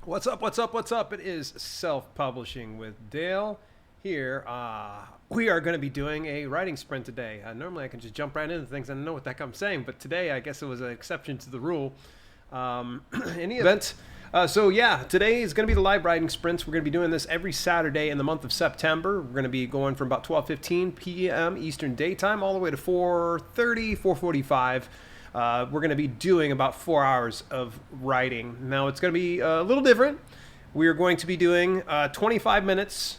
What's up? What's up? What's up? It is self-publishing with Dale here. We are going to be doing a writing sprint today. Normally I can just jump right into things and know what the heck I'm saying, but today I guess it was an exception to the rule. Any event. So yeah, today is going to be the live writing sprints. We're going to be doing this every Saturday in the month of September. We're going to be going from about 12:15 p.m. Eastern Daytime all the way to 4:30, 4:45. We're going to be doing about 4 hours of writing. Now it's going to be a little different. We are going to be doing 25 minutes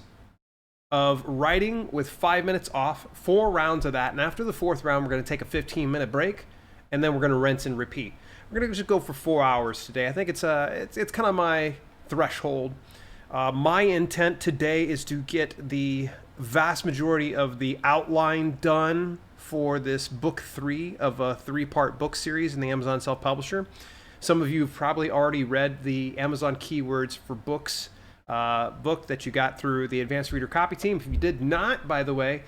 of writing with 5 minutes off, 4 rounds of that. And after the 4th round, we're going to take a 15-minute break, and then we're going to rinse and repeat. We're going to just go for 4 hours today. I think it's kind of my threshold. My intent today is to get the vast majority of the outline done for this book 3 of a 3-part book series in the Amazon Self-Publisher. Some of you have probably already read the Amazon Keywords for Books book that you got through the Advanced Reader Copy team. If you did not, by the way,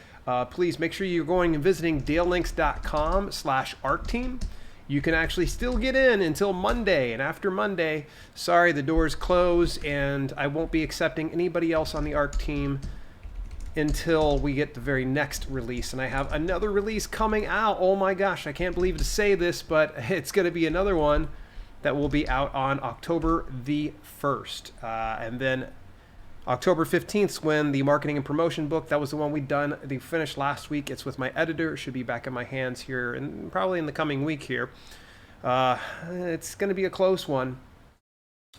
please make sure you're going and visiting dalelinks.com/arcteam. You can actually still get in until Monday, and after Monday, sorry, the doors close, and I won't be accepting anybody else on the ARC team until we get the very next release. And I have another release coming out. Oh my gosh, I can't believe to say this, but it's going to be another one that will be out on October the 1st. And then October 15th, when the marketing and promotion book, that was the one they finished last week. It's with my editor. It should be back in my hands here and probably in the coming week here. It's going to be a close one,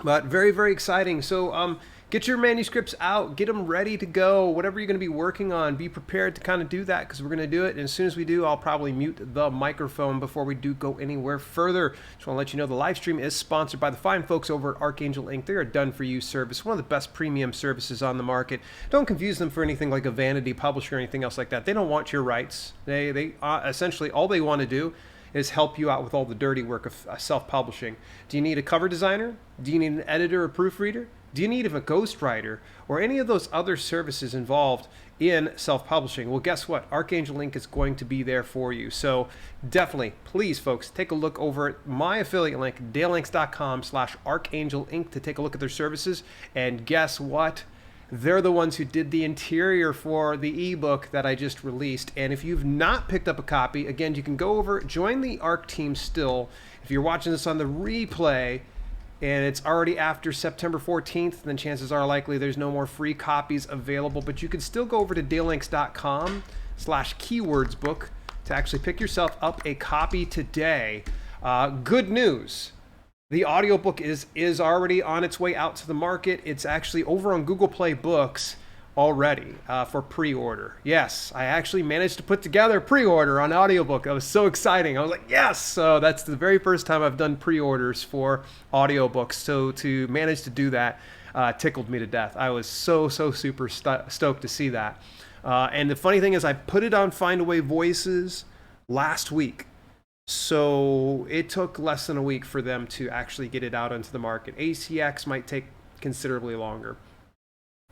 but very, very exciting. So get your manuscripts out, get them ready to go. Whatever you're going to be working on, be prepared to kind of do that, because we're going to do it. And as soon as we do, I'll probably mute the microphone before we do go anywhere further. Just want to let you know the live stream is sponsored by the fine folks over at Archangel Inc. They're a done-for-you service, one of the best premium services on the market. Don't confuse them for anything like a vanity publisher or anything else like that. They don't want your rights. They essentially, all they want to do is help you out with all the dirty work of self-publishing. Do you need a cover designer? Do you need an editor or proofreader? Do you need a ghostwriter or any of those other services involved in self-publishing? Well, guess what? Archangel Inc. is going to be there for you. So definitely, please, folks, take a look over at my affiliate link, dalelinks.com/Archangel Inc. to take a look at their services. And guess what? They're the ones who did the interior for the ebook that I just released. And if you've not picked up a copy, again, you can go over, join the ARC team still. If you're watching this on the replay, and it's already after September 14th, then chances are likely there's no more free copies available. But you can still go over to dalelinks.com/keywords book to actually pick yourself up a copy today. Good news. The audiobook is already on its way out to the market. It's actually over on Google Play Books already for pre-order. Yes, I actually managed to put together a pre-order on audiobook. That was so exciting. I was like, yes! So that's the very first time I've done pre-orders for audiobooks. So to manage to do that tickled me to death. I was so super stoked to see that. And the funny thing is, I put it on Findaway Voices last week. So it took less than a week for them to actually get it out onto the market. ACX might take considerably longer.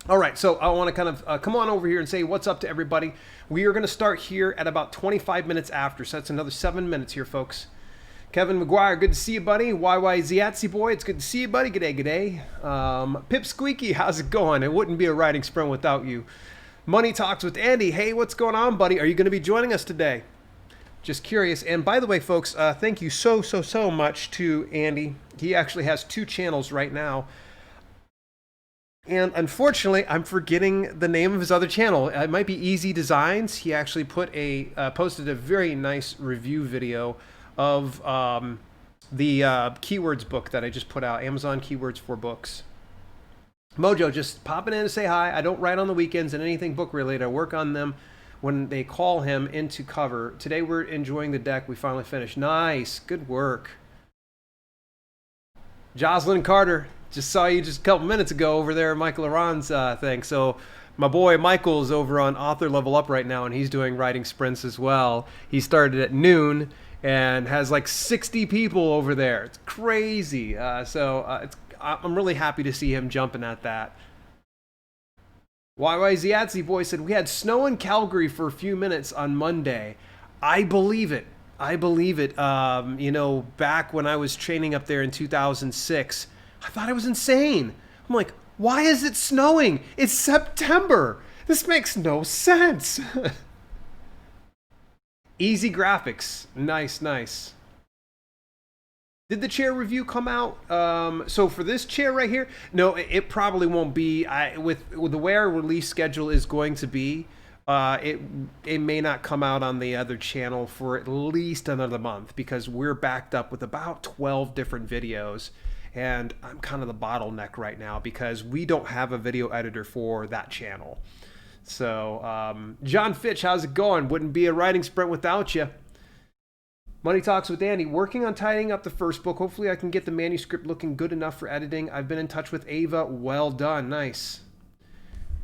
All right, so I want to kind of come on over here and say what's up to everybody. We are going to start here at about 25 minutes after, so that's another 7 minutes here, folks. Kevin McGuire, good to see you, buddy. YY Ziatsy boy, it's good to see you, buddy. G'day. Pip Squeaky, how's it going? It wouldn't be a writing sprint without you. Money Talks with Andy. Hey, what's going on, buddy? Are you going to be joining us today? Just curious. And by the way, folks, thank you so much to Andy. He actually has 2 channels right now. And unfortunately, I'm forgetting the name of his other channel. It might be Easy Designs. He actually posted a very nice review video of the keywords book that I just put out, Amazon Keywords for Books. Mojo, just popping in to say hi. I don't write on the weekends and anything book related. I work on them when they call him into cover. Today we're enjoying the deck. We finally finished. Nice. Good work. Jocelyn Carter, just saw you just a couple minutes ago over there at Michael Aron's thing. So my boy Michael's over on Author Level Up right now, and he's doing writing sprints as well. He started at noon and has like 60 people over there. It's crazy. I'm really happy to see him jumping at that. YY Ziatsy boy said, we had snow in Calgary for a few minutes on Monday. I believe it. Back when I was training up there in 2006, I thought I was insane. I'm like, why is it snowing? It's September. This makes no sense. Easy graphics. Nice, nice. Did the chair review come out? So for this chair right here, no, it probably won't be. With the way our release schedule is going to be, it may not come out on the other channel for at least another month because we're backed up with about 12 different videos, and I'm kind of the bottleneck right now because we don't have a video editor for that channel. So, John Fitch, how's it going? Wouldn't be a writing sprint without you. Money Talks with Andy, working on tidying up the first book. Hopefully I can get the manuscript looking good enough for editing. I've been in touch with Ava. Well done. Nice.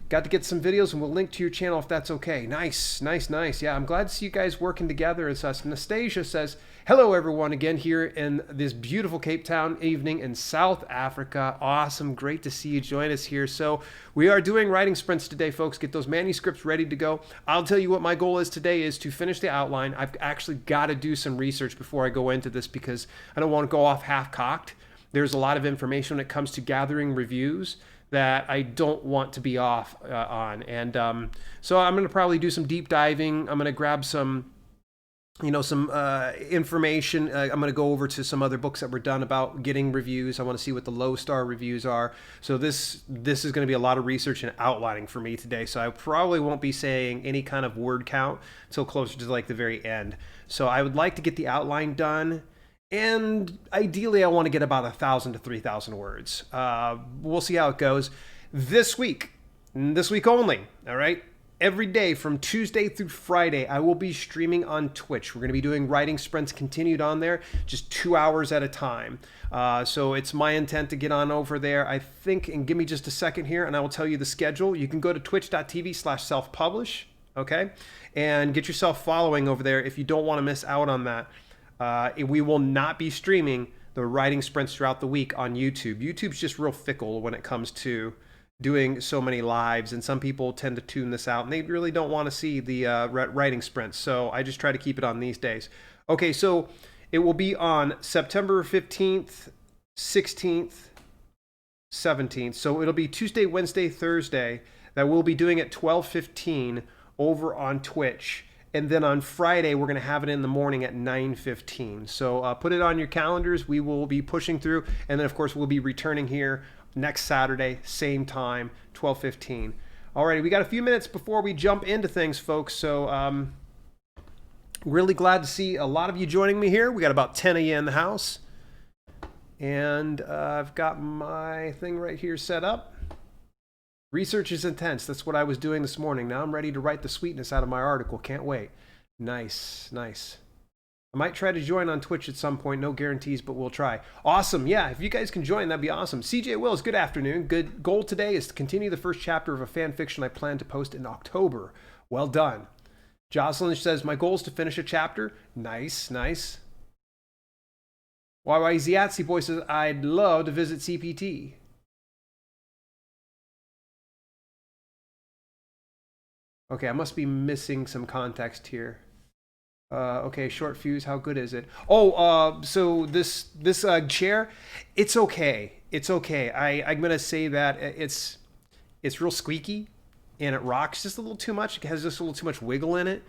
Got to get some videos, and we'll link to your channel if that's okay. Nice, nice, nice. Yeah, I'm glad to see you guys working together and such. Anastasia says, hello, everyone, again here in this beautiful Cape Town evening in South Africa. Awesome. Great to see you join us here. So we are doing writing sprints today, folks. Get those manuscripts ready to go. I'll tell you what my goal is today is to finish the outline. I've actually got to do some research before I go into this because I don't want to go off half-cocked. There's a lot of information when it comes to gathering reviews that I don't want to be off on. And so I'm going to probably do some deep diving. I'm going to grab some, some information. I'm going to go over to some other books that were done about getting reviews. I want to see what the low star reviews are. So this is going to be a lot of research and outlining for me today. So I probably won't be saying any kind of word count until closer to like the very end. So I would like to get the outline done. And ideally, I want to get about 1,000 to 3,000 words. We'll see how it goes. This week only, all right? Every day from Tuesday through Friday, I will be streaming on Twitch. We're going to be doing writing sprints continued on there, just 2 hours at a time. So it's my intent to get on over there, I think, and give me just a second here, and I will tell you the schedule. You can go to twitch.tv/self-publish, okay? And get yourself following over there if you don't want to miss out on that. We will not be streaming the writing sprints throughout the week on YouTube. YouTube's just real fickle when it comes to doing so many lives, and some people tend to tune this out, and they really don't want to see the writing sprints. So I just try to keep it on these days. Okay, so it will be on September 15th, 16th, 17th. So it'll be Tuesday, Wednesday, Thursday that we'll be doing at 12:15 over on Twitch. And then on Friday, we're going to have it in the morning at 9:15. So put it on your calendars. We will be pushing through. And then, of course, we'll be returning here next Saturday, same time, 12:15. All righty, we got a few minutes before we jump into things, folks. So really glad to see a lot of you joining me here. We got about 10 of you in the house. And I've got my thing right here set up. Research is intense. That's what I was doing this morning. Now I'm ready to write the sweetness out of my article. Can't wait. Nice, nice. I might try to join on Twitch at some point. No guarantees, but we'll try. Awesome. Yeah, if you guys can join, that'd be awesome. CJ Wills, good afternoon. Good goal today is to continue the first chapter of a fan fiction I plan to post in October. Well done. Jocelyn says, my goal is to finish a chapter. Nice, nice. YY Ziatsy Boy says, I'd love to visit CPT. Okay, I must be missing some context here. Okay, short fuse, how good is it? Oh, so this chair, it's okay. It's okay. I'm gonna say that it's real squeaky and it rocks just a little too much. It has just a little too much wiggle in it.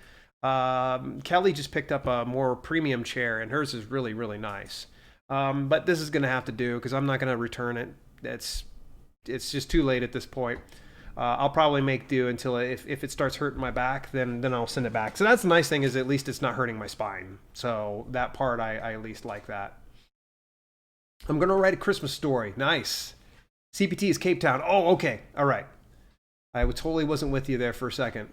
Kelly just picked up a more premium chair and hers is really, really nice. But this is gonna have to do because I'm not gonna return it. It's just too late at this point. I'll probably make do until if it starts hurting my back, then I'll send it back. So that's the nice thing is at least it's not hurting my spine. So that part I at least like that. I'm going to write a Christmas story. Nice. CPT is Cape Town. Oh, okay. All right. I totally wasn't with you there for a second.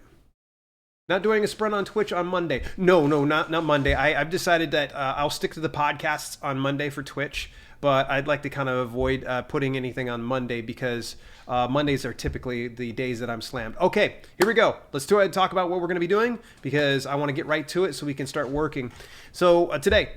Not doing a sprint on Twitch on Monday. No, not Monday. I've decided that I'll stick to the podcasts on Monday for Twitch. But I'd like to kind of avoid putting anything on Monday because Mondays are typically the days that I'm slammed. Okay, here we go. Let's go ahead and talk about what we're going to be doing because I want to get right to it so we can start working. So today,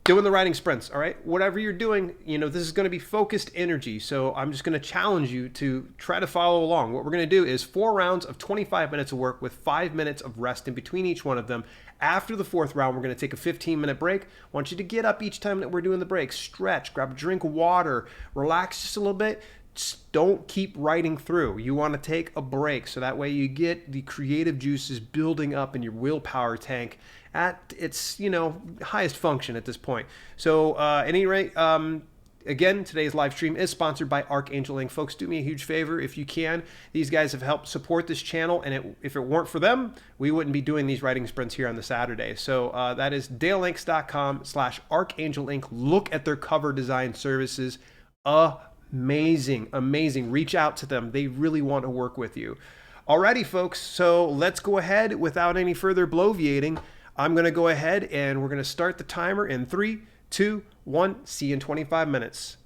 doing the riding sprints. All right, whatever you're doing, this is going to be focused energy. So I'm just going to challenge you to try to follow along. What we're going to do is 4 rounds of 25 minutes of work with 5 minutes of rest in between each one of them. After the fourth round, we're going to take a 15-minute break. I want you to get up each time that we're doing the break, stretch, grab a drink of water, relax just a little bit. Just don't keep riding through. You want to take a break so that way you get the creative juices building up in your willpower tank at its highest function at this point. So at any rate, again, today's live stream is sponsored by Archangel Inc. Folks, do me a huge favor if you can. These guys have helped support this channel, and if it weren't for them, we wouldn't be doing these writing sprints here on the Saturday. So that is dalelinks.com/Archangel Inc. Look at their cover design services. Amazing. Reach out to them. They really want to work with you. Alrighty, folks. So let's go ahead without any further bloviating. I'm going to go ahead and we're going to start the timer in 3, 2, 1. See you in 25 minutes.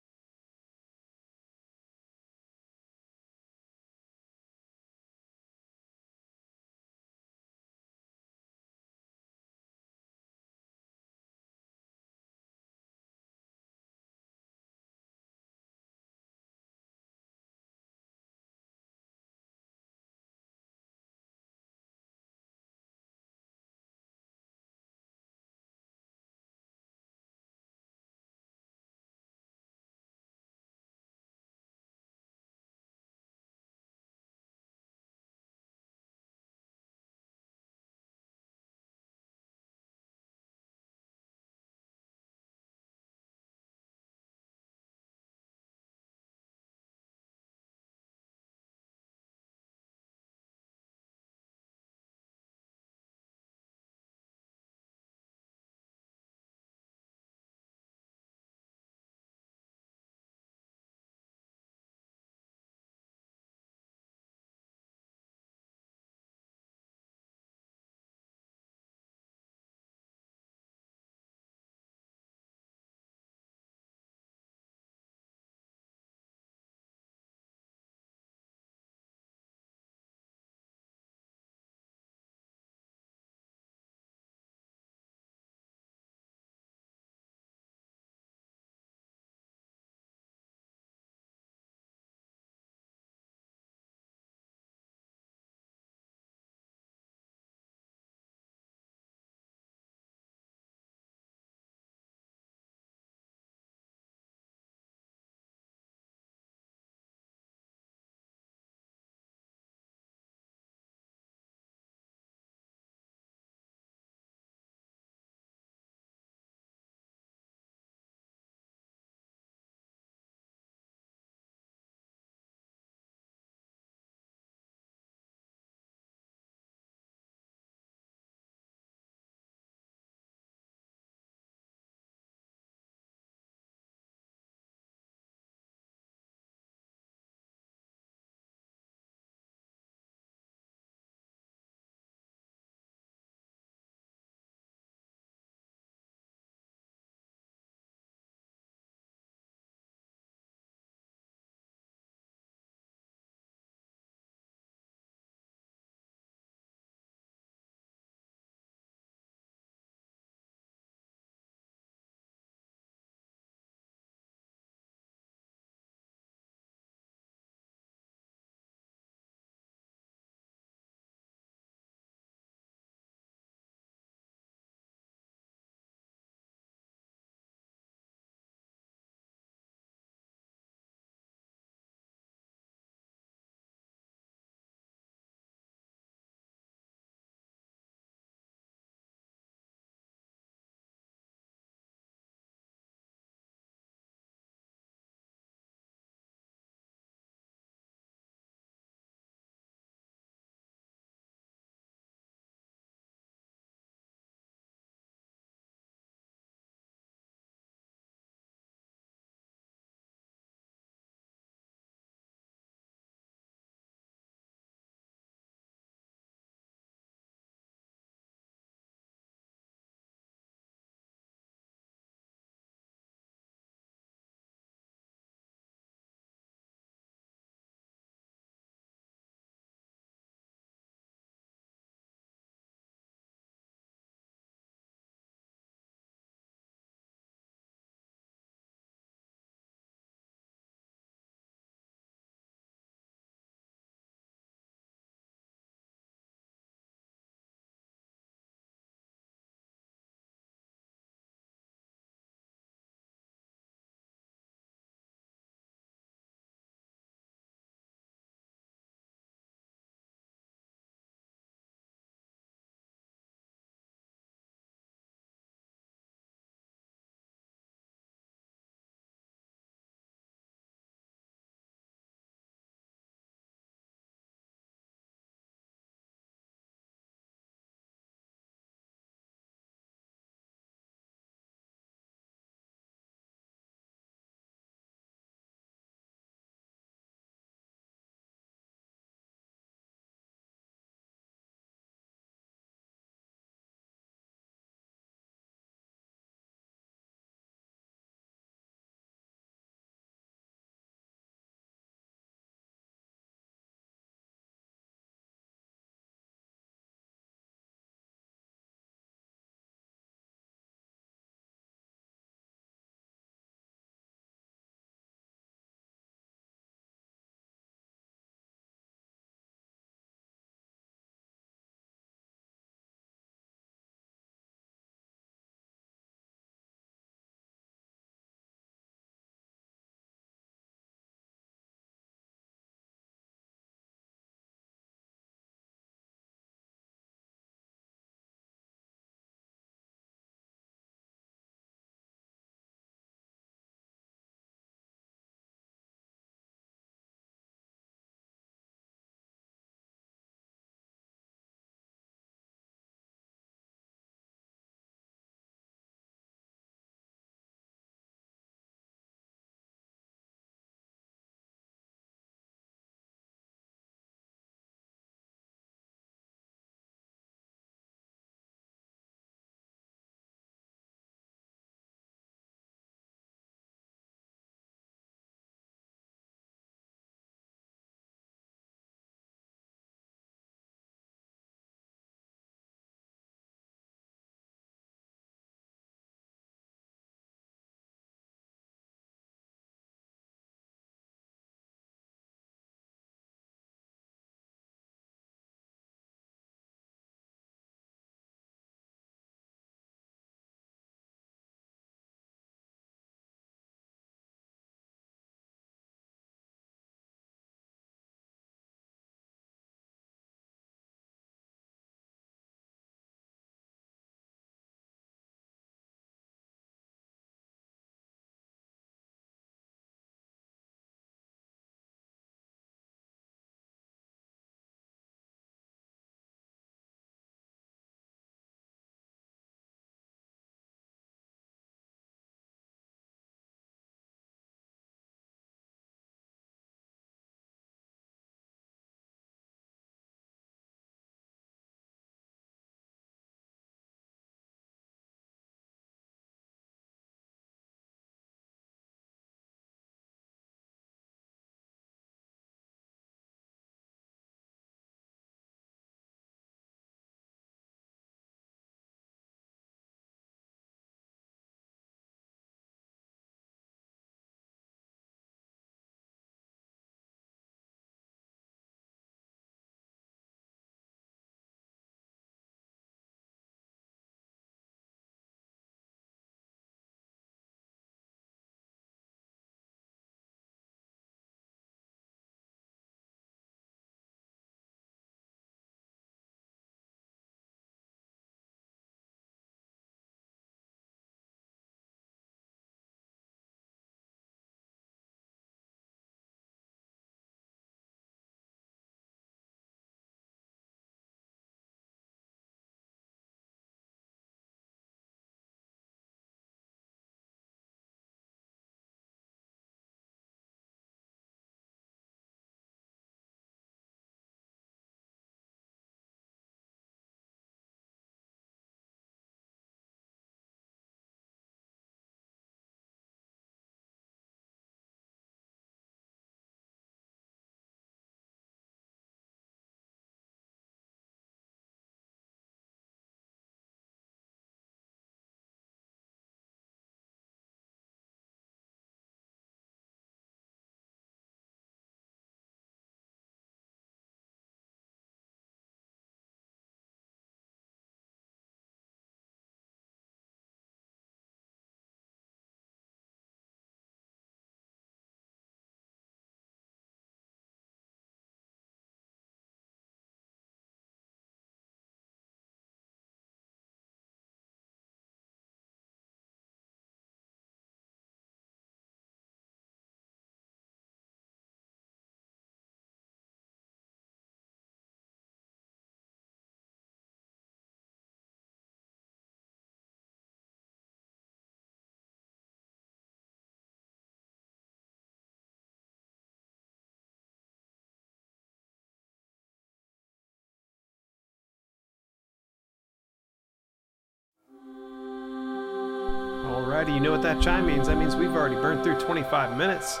Alrighty, you know what that chime means. That means we've already burned through 25 minutes.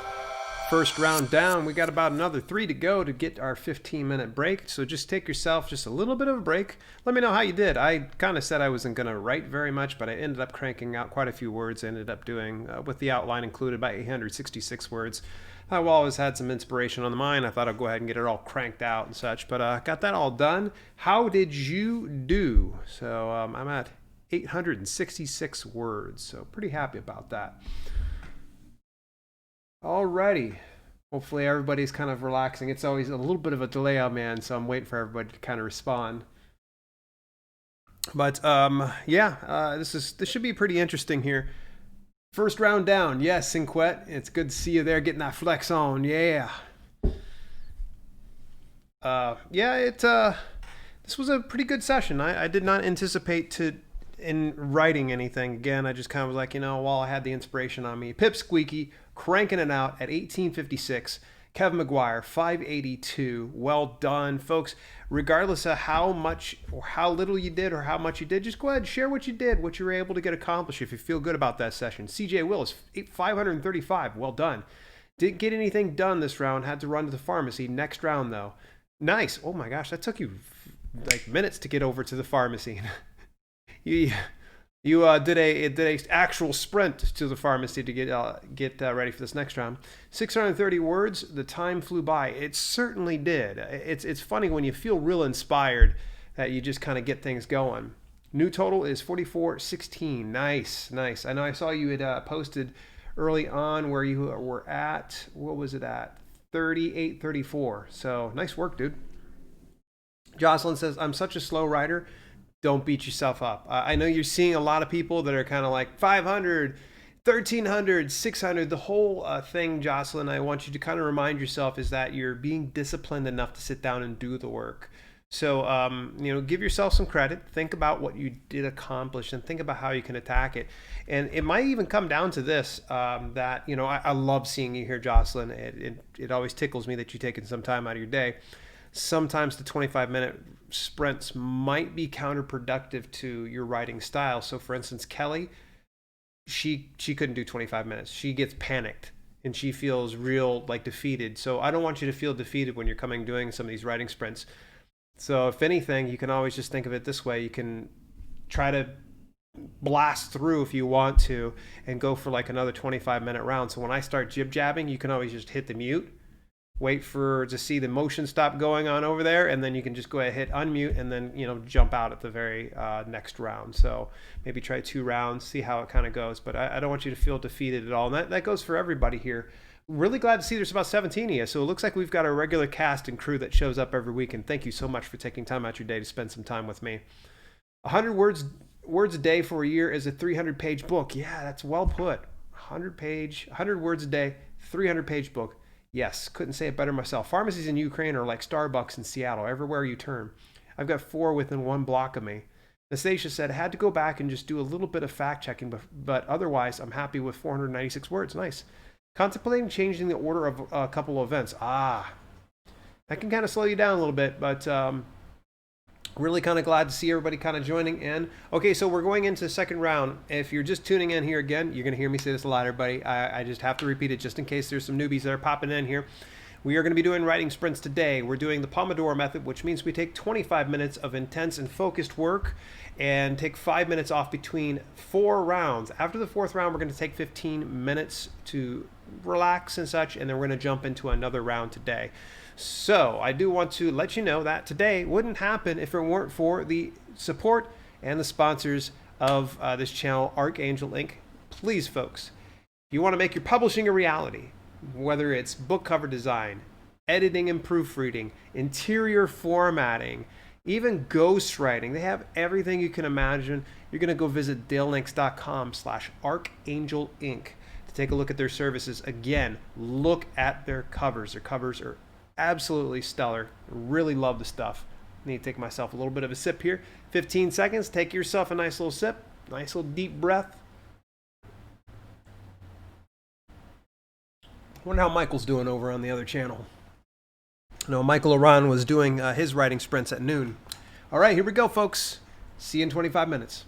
First round down, we got about another 3 to go to get our 15-minute break. So just take yourself just a little bit of a break. Let me know how you did. I kind of said I wasn't going to write very much, but I ended up cranking out quite a few words. I ended up doing, with the outline included, about 866 words. I've always had some inspiration on the mind. I thought I'd go ahead and get it all cranked out and such, but got that all done. How did you do? So I'm at 866 words, so pretty happy about that. Alrighty. Hopefully everybody's kind of relaxing. It's always a little bit of a delay on man, so I'm waiting for everybody to kind of respond. But yeah, this should be pretty interesting here. First round down. Yes, Cinquette. It's good to see you there getting that flex on. Yeah. This was a pretty good session. I did not anticipate in writing anything. Again, I just kind of was like, while I had the inspiration on me. Pip Squeaky cranking it out at 1856. Kevin McGuire, 582. Well done, folks. Regardless of how much or how little you did or how much you did, just go ahead and share what you did, what you were able to get accomplished if you feel good about that session. CJ Willis, 535. Well done. Didn't get anything done this round. Had to run to the pharmacy. Next round, though. Nice. Oh, my gosh. That took you like minutes to get over to the pharmacy. You did a actual sprint to the pharmacy to get ready for this next round. 630 words. The time flew by. It certainly did. It's funny when you feel real inspired that you just kind of get things going. New total is 4416. Nice. I know I saw you had posted early on where you were at. What was it at? 3834. So nice work, dude. Jocelyn says, I'm such a slow writer. Don't beat yourself up. I know you're seeing a lot of people that are kind of like 500, 1,300, 600. The whole thing, Jocelyn, I want you to kind of remind yourself is that you're being disciplined enough to sit down and do the work. So, give yourself some credit. Think about what you did accomplish and think about how you can attack it. And it might even come down to this, that, I love seeing you here, Jocelyn. It always tickles me that you're taking some time out of your day. Sometimes the 25-minute sprints might be counterproductive to your writing style. So for instance, Kelly, she couldn't do 25 minutes. She gets panicked and she feels real like defeated. So I don't want you to feel defeated when you're doing some of these writing sprints. So if anything, you can always just think of it this way. You can try to blast through if you want to and go for like another 25-minute round. So when I start jib-jabbing, you can always just hit the mute. Wait to see the motion stop going on over there, and then you can just go ahead, hit unmute, and then jump out at the very next round. So maybe try 2 rounds, see how it kind of goes. But I don't want you to feel defeated at all, and that goes for everybody here. Really glad to see there's about 17 of you. So it looks like we've got a regular cast and crew that shows up every week, and thank you so much for taking time out your day to spend some time with me. 100 words a day for a year is a 300-page book. Yeah, that's well put. 100 words a day, 300-page book. Yes, couldn't say it better myself. Pharmacies in Ukraine are like Starbucks in Seattle, everywhere you turn. I've got 4 within 1 block of me. Nastasia said, I had to go back and just do a little bit of fact checking, but otherwise I'm happy with 496 words. Nice. Contemplating changing the order of a couple of events. That can kind of slow you down a little bit, but really kind of glad to see everybody kind of joining in. Okay, so we're going into the second round. If you're just tuning in here again, you're going to hear me say this a lot, everybody. I just have to repeat it just in case there's some newbies that are popping in here. We are going to be doing writing sprints today. We're doing the Pomodoro method, which means we take 25 minutes of intense and focused work and take 5 minutes off between 4 rounds. After the 4th round, we're going to take 15 minutes to relax and such, and then we're going to jump into another round today. So I do want to let you know that today wouldn't happen if it weren't for the support and the sponsors of this channel, Archangel Inc. Please, folks, if you want to make your publishing a reality, whether it's book cover design, editing and proofreading, interior formatting, even ghostwriting, they have everything you can imagine. You're going to go visit dalelinks.com/Archangel Inc. to take a look at their services. Again, look at their covers. Their covers are absolutely stellar. Really love the stuff. Need to take myself a little bit of a sip here. 15 seconds. Take yourself a nice little sip. Nice little deep breath. Wonder how Michael's doing over on the other channel. No, Michael Aran was doing his writing sprints at noon. All right, here we go, folks. See you in 25 minutes.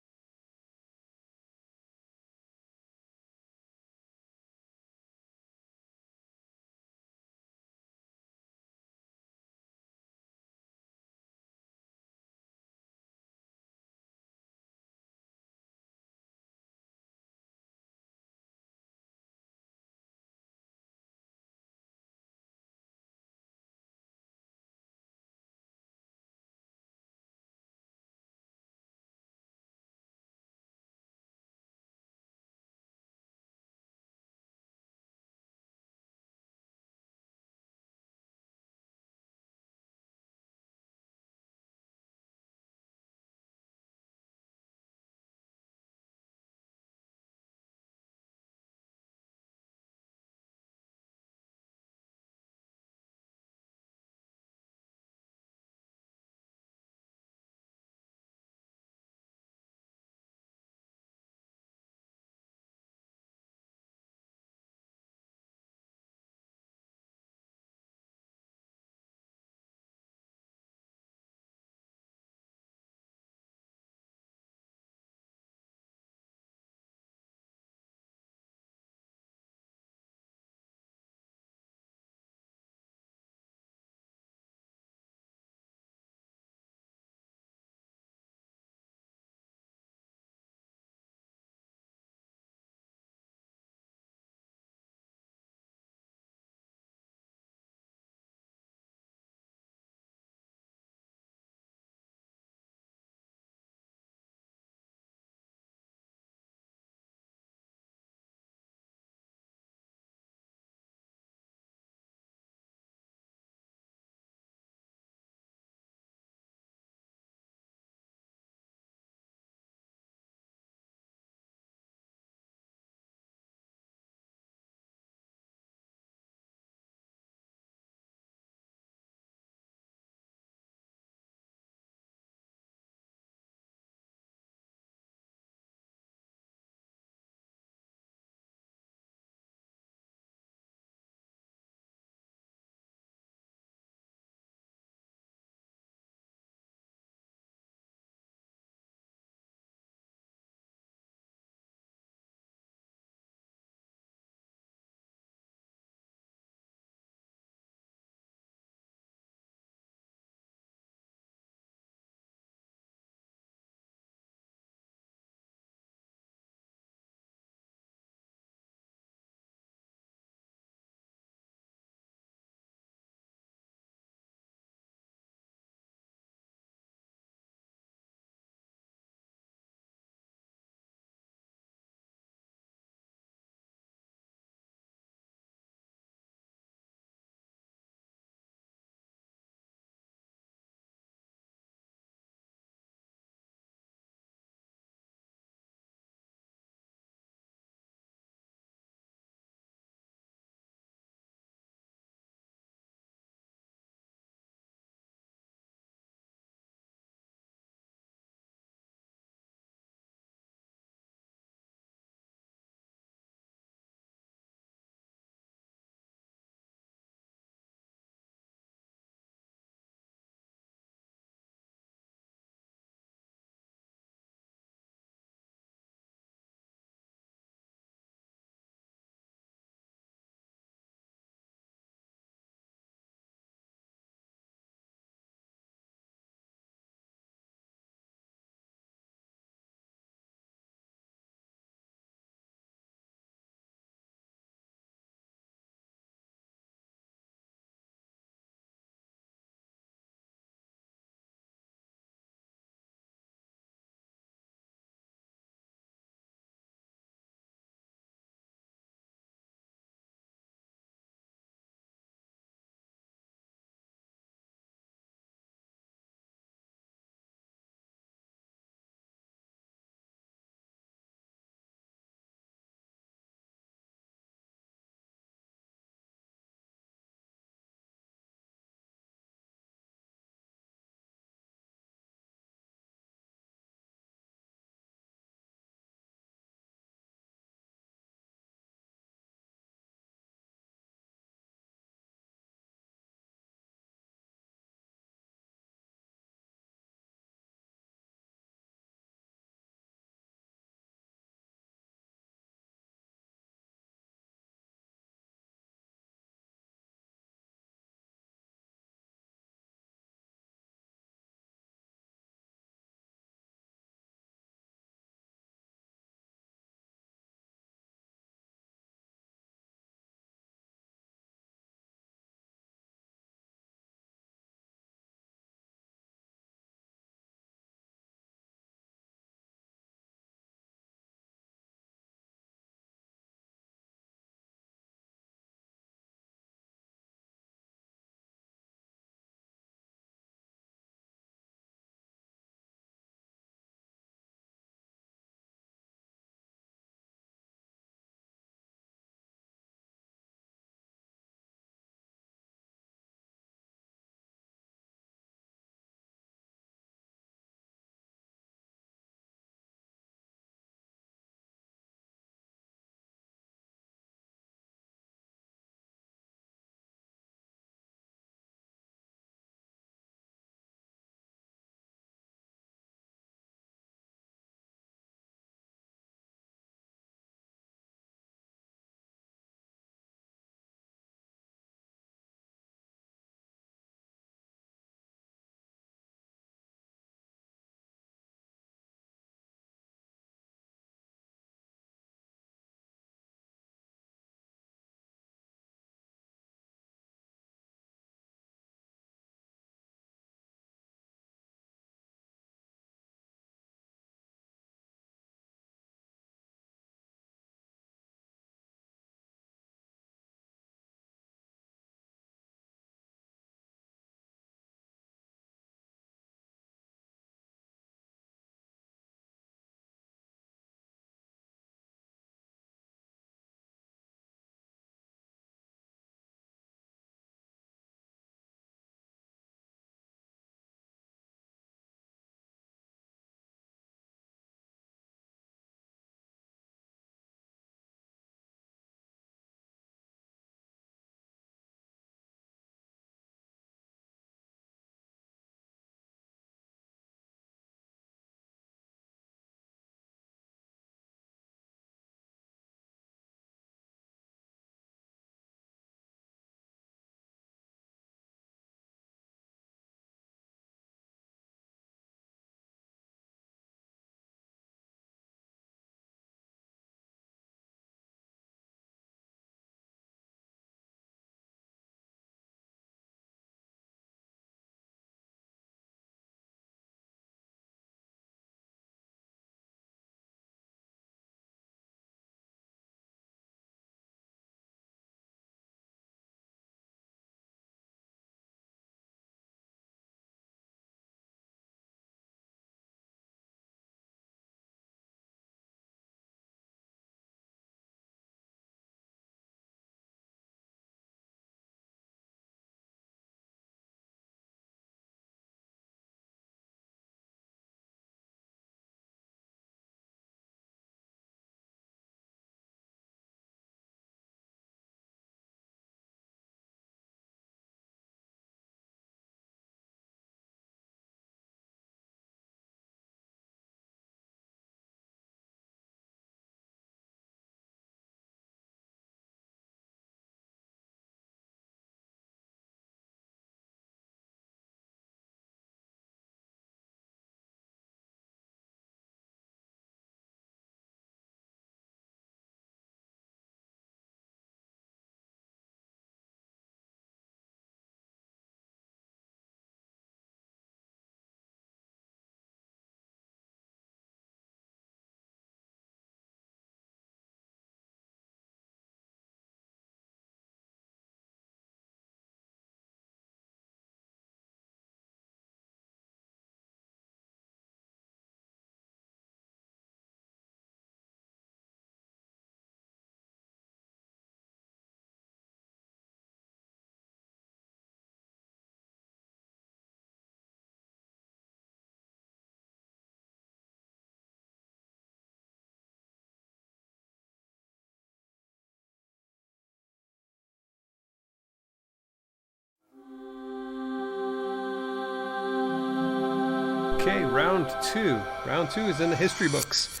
Okay, round two. Round two is in the history books.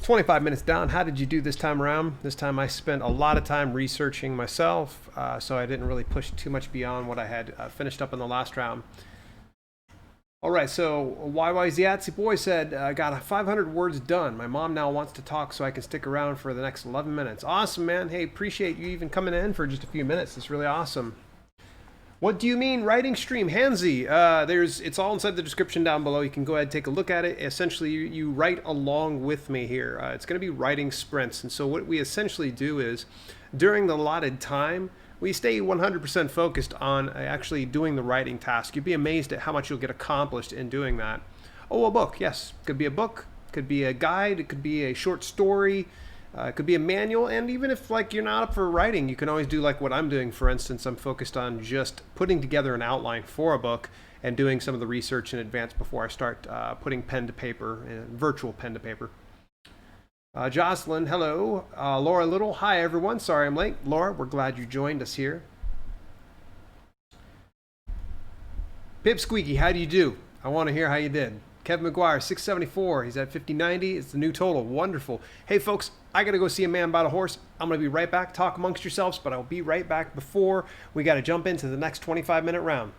25 minutes down. How did you do this time around? This time I spent a lot of time researching myself, so I didn't really push too much beyond what I had finished up in the last round. All right, so YY's Yatsy Boy said, I got 500 words done. My mom now wants to talk so I can stick around for the next 11 minutes. Awesome, man. Hey, appreciate you even coming in for just a few minutes. It's really awesome. What do you mean writing stream? Hansy, it's all inside the description down below. You can go ahead and take a look at it. Essentially, you write along with me here. It's going to be writing sprints. And so what we essentially do is, during the allotted time, we stay 100% focused on actually doing the writing task. You'd be amazed at how much you'll get accomplished in doing that. Oh, a book, yes. Could be a book, could be a guide, it could be a short story, it could be a manual, and even if like you're not up for writing, you can always do like what I'm doing. For instance, I'm focused on just putting together an outline for a book and doing some of the research in advance before I start putting pen to paper, virtual pen to paper. Jocelyn, hello. Laura Little, hi everyone. Sorry I'm late. Laura, we're glad you joined us here. Pip Squeaky, how do you do? I want to hear how you did. Kevin McGuire, 674. He's at 5090. It's the new total. Wonderful. Hey, folks, I got to go see a man about a horse. I'm going to be right back. Talk amongst yourselves, but I'll be right back before we got to jump into the next 25-minute round.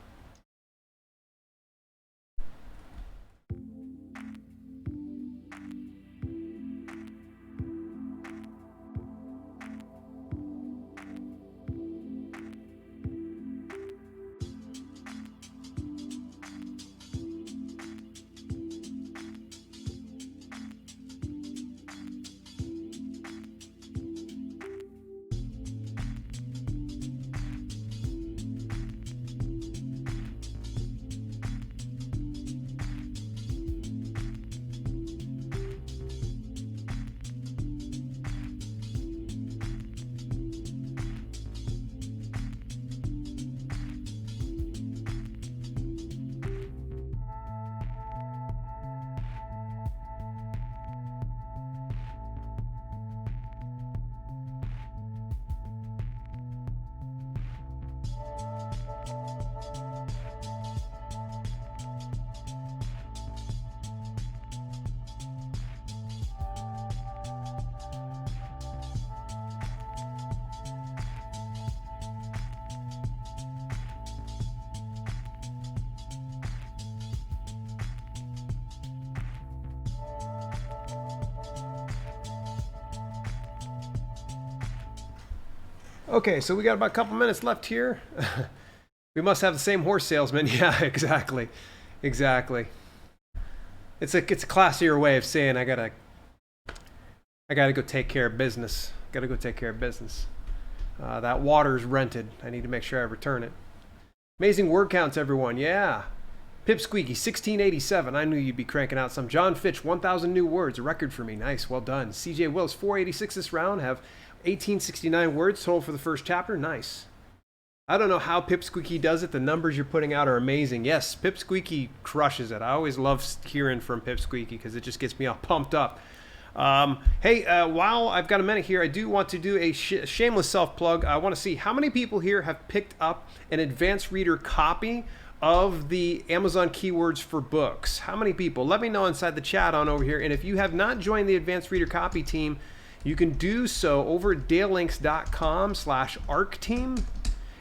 Okay, so we got about a couple minutes left here. We must have the same horse salesman. Yeah, exactly. Exactly. It's a classier way of saying I gotta go take care of business. Gotta go take care of business. That water's rented. I need to make sure I return it. Amazing word counts, everyone. Yeah. Pip Squeaky, 1687. I knew you'd be cranking out some. John Fitch, 1,000 new words. A record for me. Nice. Well done. CJ Wills, 486 this round. Have 1869 words total for the first chapter. Nice. I don't know how Pip Squeaky does it. The numbers you're putting out are amazing. Yes, Pip Squeaky crushes it. I always love hearing from Pip Squeaky because it just gets me all pumped up. Hey, while I've got a minute here, I do want to do a shameless self-plug. I want to see how many people here have picked up an advanced reader copy of the Amazon keywords for books. How many people? Let me know inside the chat on over here. And if you have not joined the advanced reader copy team, you can do so over at dalelinks.com/arcteam,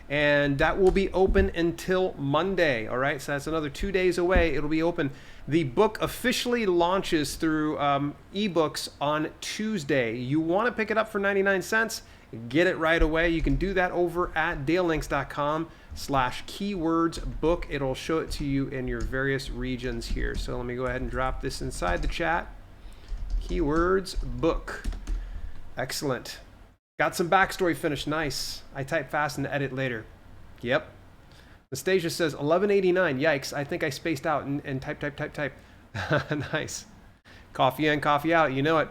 and that will be open until Monday. All right, so that's another 2 days away. It'll be open. The book officially launches through ebooks on Tuesday. You want to pick it up for 99 cents? Get it right away. You can do that over at dalelinks.com/keywordsbook. It'll show it to you in your various regions here. So let me go ahead and drop this inside the chat. Keywords book. Excellent. Got some backstory finished. Nice. I type fast and edit later. Yep. Nastasia says 1189. Yikes. I think I spaced out and type. Nice. Coffee in, coffee out. You know it.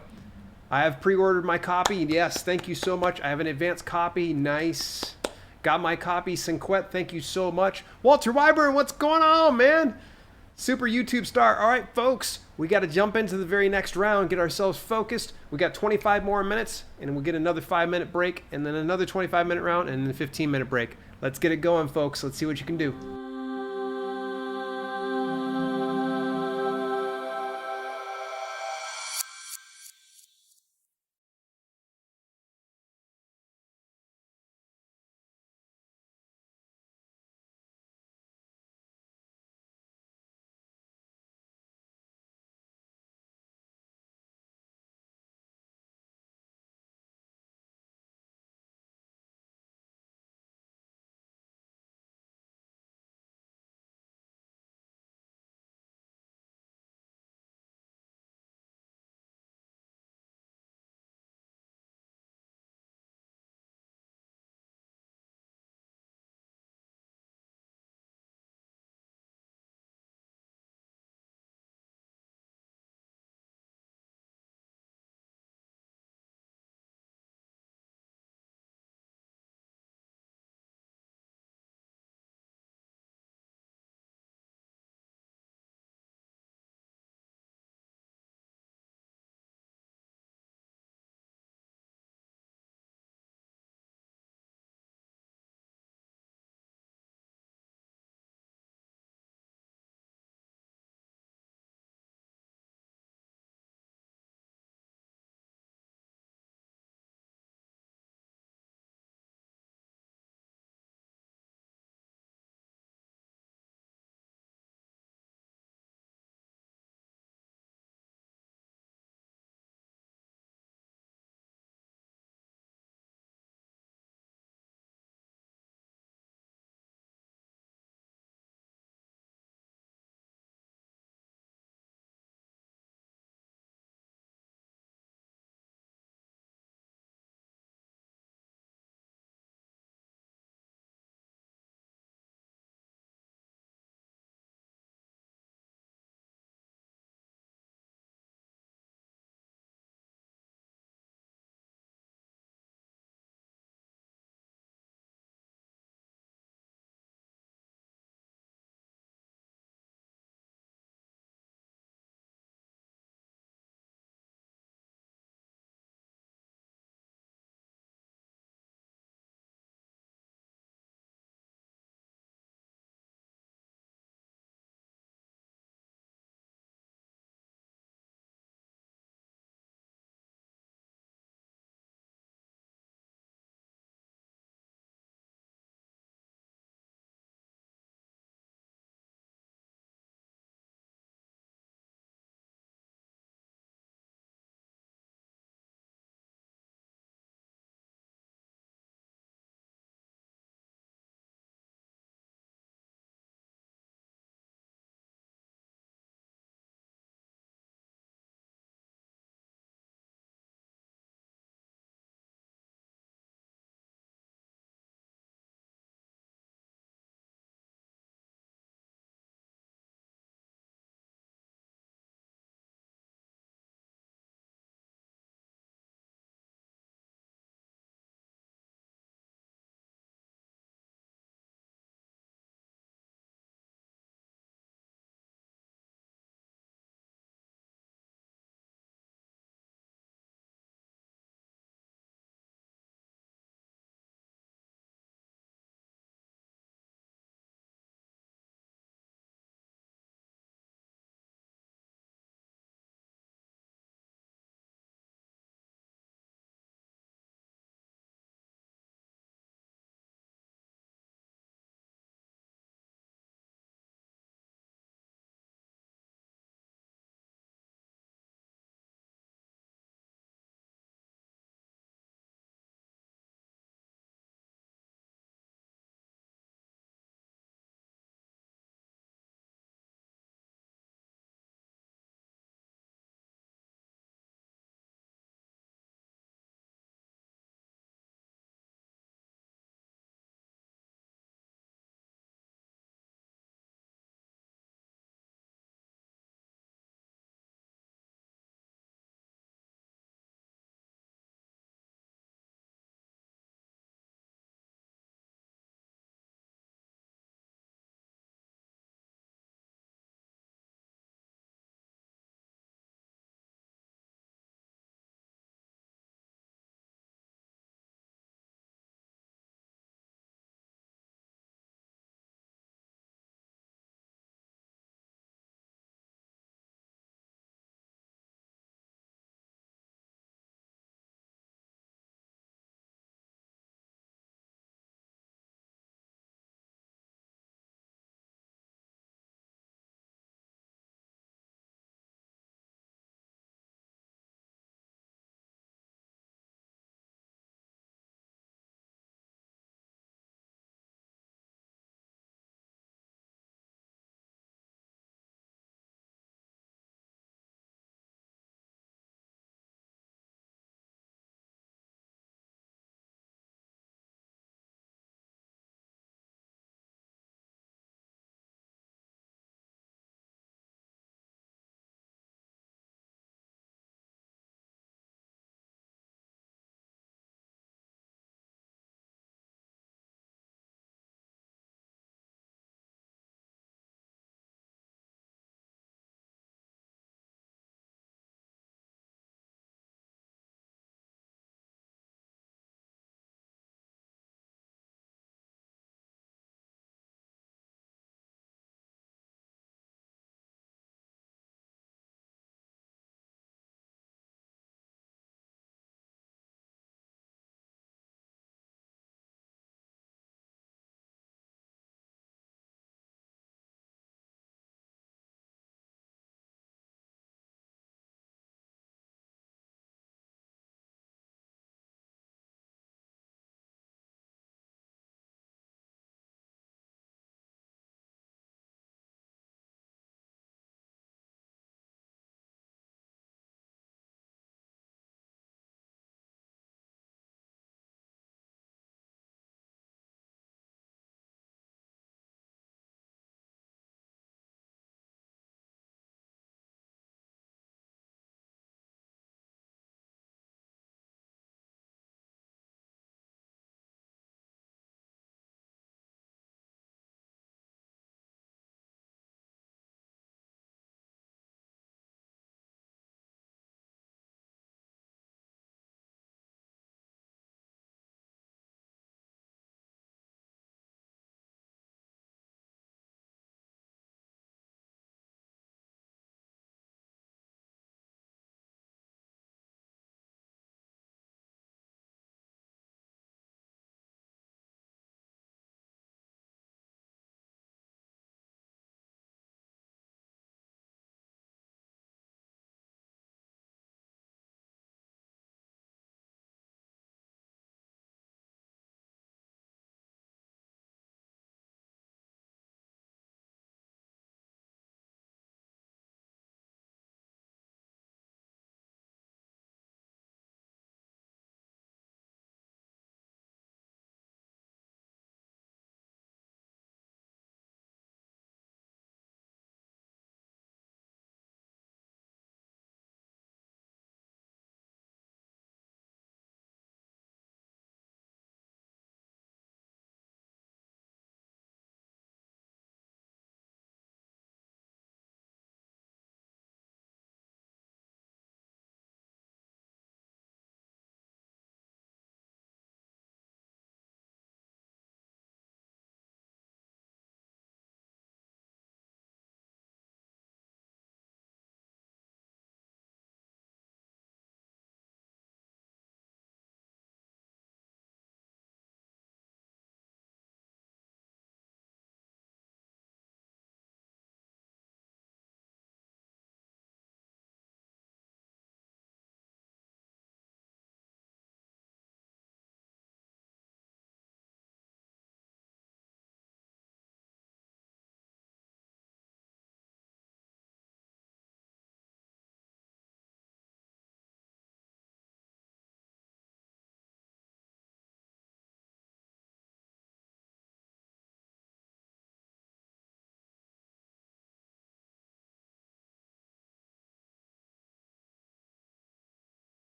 I have pre-ordered my copy. Yes, thank you so much. I have an advanced copy. Nice. Got my copy. Cinquette, thank you so much. Walter Wyburn, what's going on, man? Super YouTube star. All right, folks, we got to jump into the very next round, get ourselves focused. We got 25 more minutes, and we'll get another 5-minute break, and then another 25-minute round, and then a 15-minute break. Let's get it going, folks. Let's see what you can do.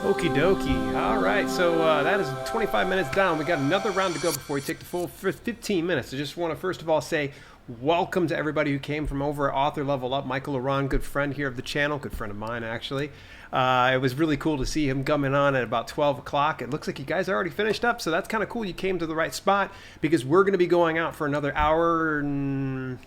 Okie dokie. All right, so that is 25 minutes down. We got another round to go before we take the full 15 minutes. I just want to first of all say welcome to everybody who came from over at Author Level Up. Michael Laron, good friend here of the channel, good friend of mine actually. It was really cool to see him coming on at about 12 o'clock. It looks like you guys are already finished up, so that's kind of cool. You came to the right spot because we're going to be going out for another hour and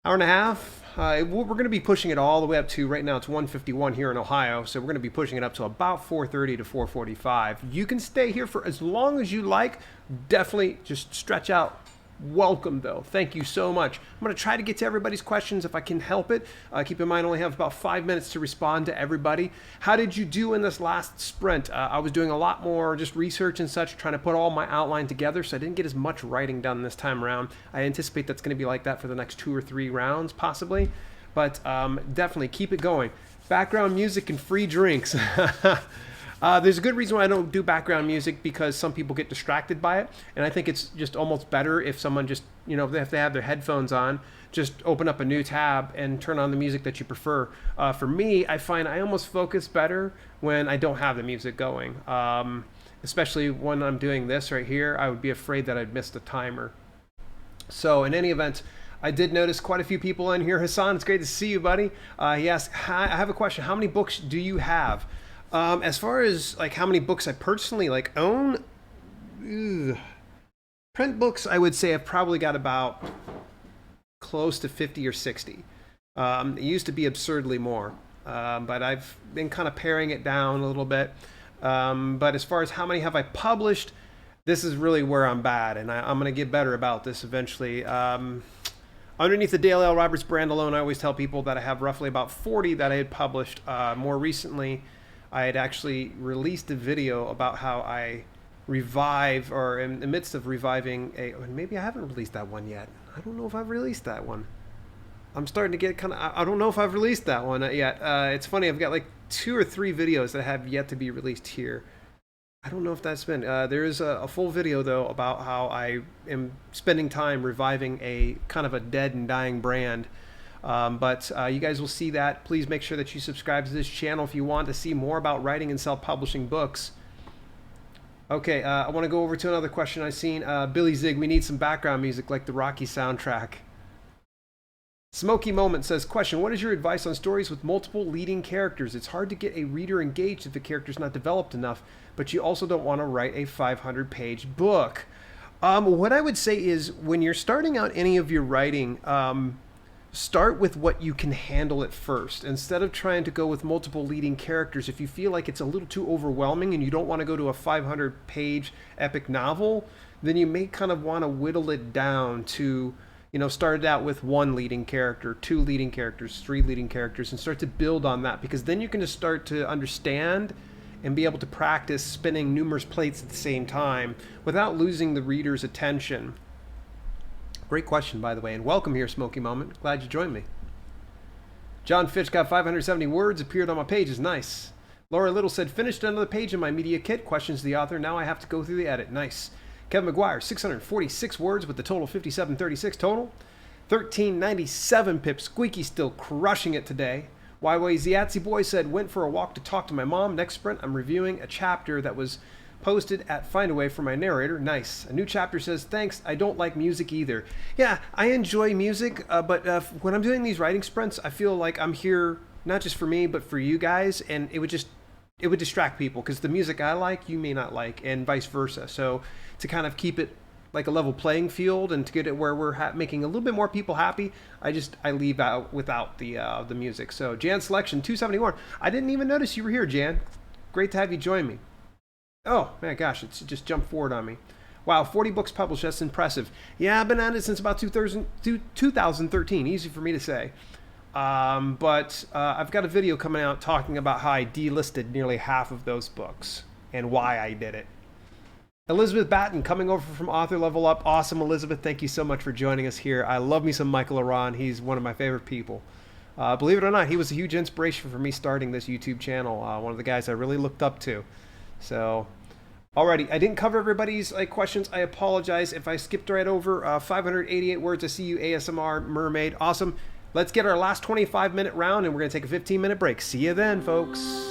a half. We're going to be pushing it all the way up to, right now it's 1:51 here in Ohio, so we're going to be pushing it up to about 4:30 to 4:45. You can stay here for as long as you like. Definitely just stretch out. Welcome, though. Thank you so much. I'm going to try to get to everybody's questions if I can help it. Keep in mind, I only have about 5 minutes to respond to everybody. How did you do in this last sprint? I was doing a lot more just research and such, trying to put all my outline together, so I didn't get as much writing done this time around. I anticipate that's going to be like that for the next 2 or 3 rounds, possibly. But definitely keep it going. Background music and free drinks. There's a good reason why I don't do background music, because some people get distracted by it, and I think it's just almost better if someone just, if they have their headphones on, just open up a new tab and turn on the music that you prefer. For me, I find I almost focus better when I don't have the music going, especially when I'm doing this right here. I would be afraid that I'd miss the timer. So in any event, I did notice quite a few people in here. Hassan, it's great to see you, buddy. He asked, I have a question. How many books do you have? As far as like how many books I personally own, print books, I would say I've probably got about close to 50 or 60. It used to be absurdly more, but I've been kind of paring it down a little bit. But as far as how many have I published, this is really where I'm bad, and I'm going to get better about this eventually. Underneath the Dale L. Roberts brand alone, I always tell people that I have roughly about 40 that I had published. More recently, I had actually released a video about how I revive, or in the midst of reviving maybe I haven't released that one yet. I don't know if I've released that one. I'm starting to get I don't know if I've released that one yet. It's funny, I've got like 2 or 3 videos that have yet to be released here. I don't know if that's been, there is a full video though about how I am spending time reviving a kind of a dead and dying brand. But you guys will see that. Please make sure that you subscribe to this channel if you want to see more about writing and self-publishing books. Okay, I want to go over to another question I've seen. Billy Zig, we need some background music like the Rocky soundtrack. Smoky Moment says, question, what is your advice on stories with multiple leading characters? It's hard to get a reader engaged if the character's not developed enough, but you also don't want to write a 500-page book. What I would say is when you're starting out any of your writing, start with what you can handle at first. Instead of trying to go with multiple leading characters, if you feel like it's a little too overwhelming and you don't want to go to a 500-page epic novel, then you may kind of want to whittle it down to, start it out with 1 leading character, 2 leading characters, 3 leading characters, and start to build on that, because then you can just start to understand and be able to practice spinning numerous plates at the same time without losing the reader's attention. Great question, by the way, and welcome here, Smoky Moment. Glad you joined me. John Fitch got 570 words appeared on my pages. Nice. Laura Little said, finished another page in my media kit. Questions the author. Now I have to go through the edit. Nice. Kevin McGuire, 646 words with the total 5736 total. 1397 pips. Squeaky still crushing it today. YY Ziatsy Boy said, went for a walk to talk to my mom. Next sprint, I'm reviewing a chapter that was posted at Findaway for my narrator. Nice. A new chapter says, thanks, I don't like music either. Yeah, I enjoy music, but when I'm doing these writing sprints, I feel like I'm here not just for me, but for you guys, and it would distract people, because the music I like, you may not like, and vice versa. So to kind of keep it like a level playing field and to get it where we're making a little bit more people happy, I leave out without the music. So Jan Selection 271. I didn't even notice you were here, Jan. Great to have you join me. Oh, man, gosh, it's just jumped forward on me. Wow, 40 books published, that's impressive. Yeah, I've been at it since about 2013, easy for me to say. But I've got a video coming out talking about how I delisted nearly half of those books and why I did it. Elizabeth Batten coming over from Author Level Up. Awesome, Elizabeth. Thank you so much for joining us here. I love me some Michael Laron. He's one of my favorite people. Believe it or not, he was a huge inspiration for me starting this YouTube channel. One of the guys I really looked up to. So, alrighty, I didn't cover everybody's questions. I apologize if I skipped right over 588 words. I see you, ASMR Mermaid. Awesome. Let's get our last 25-minute round, and we're going to take a 15-minute break. See you then, folks.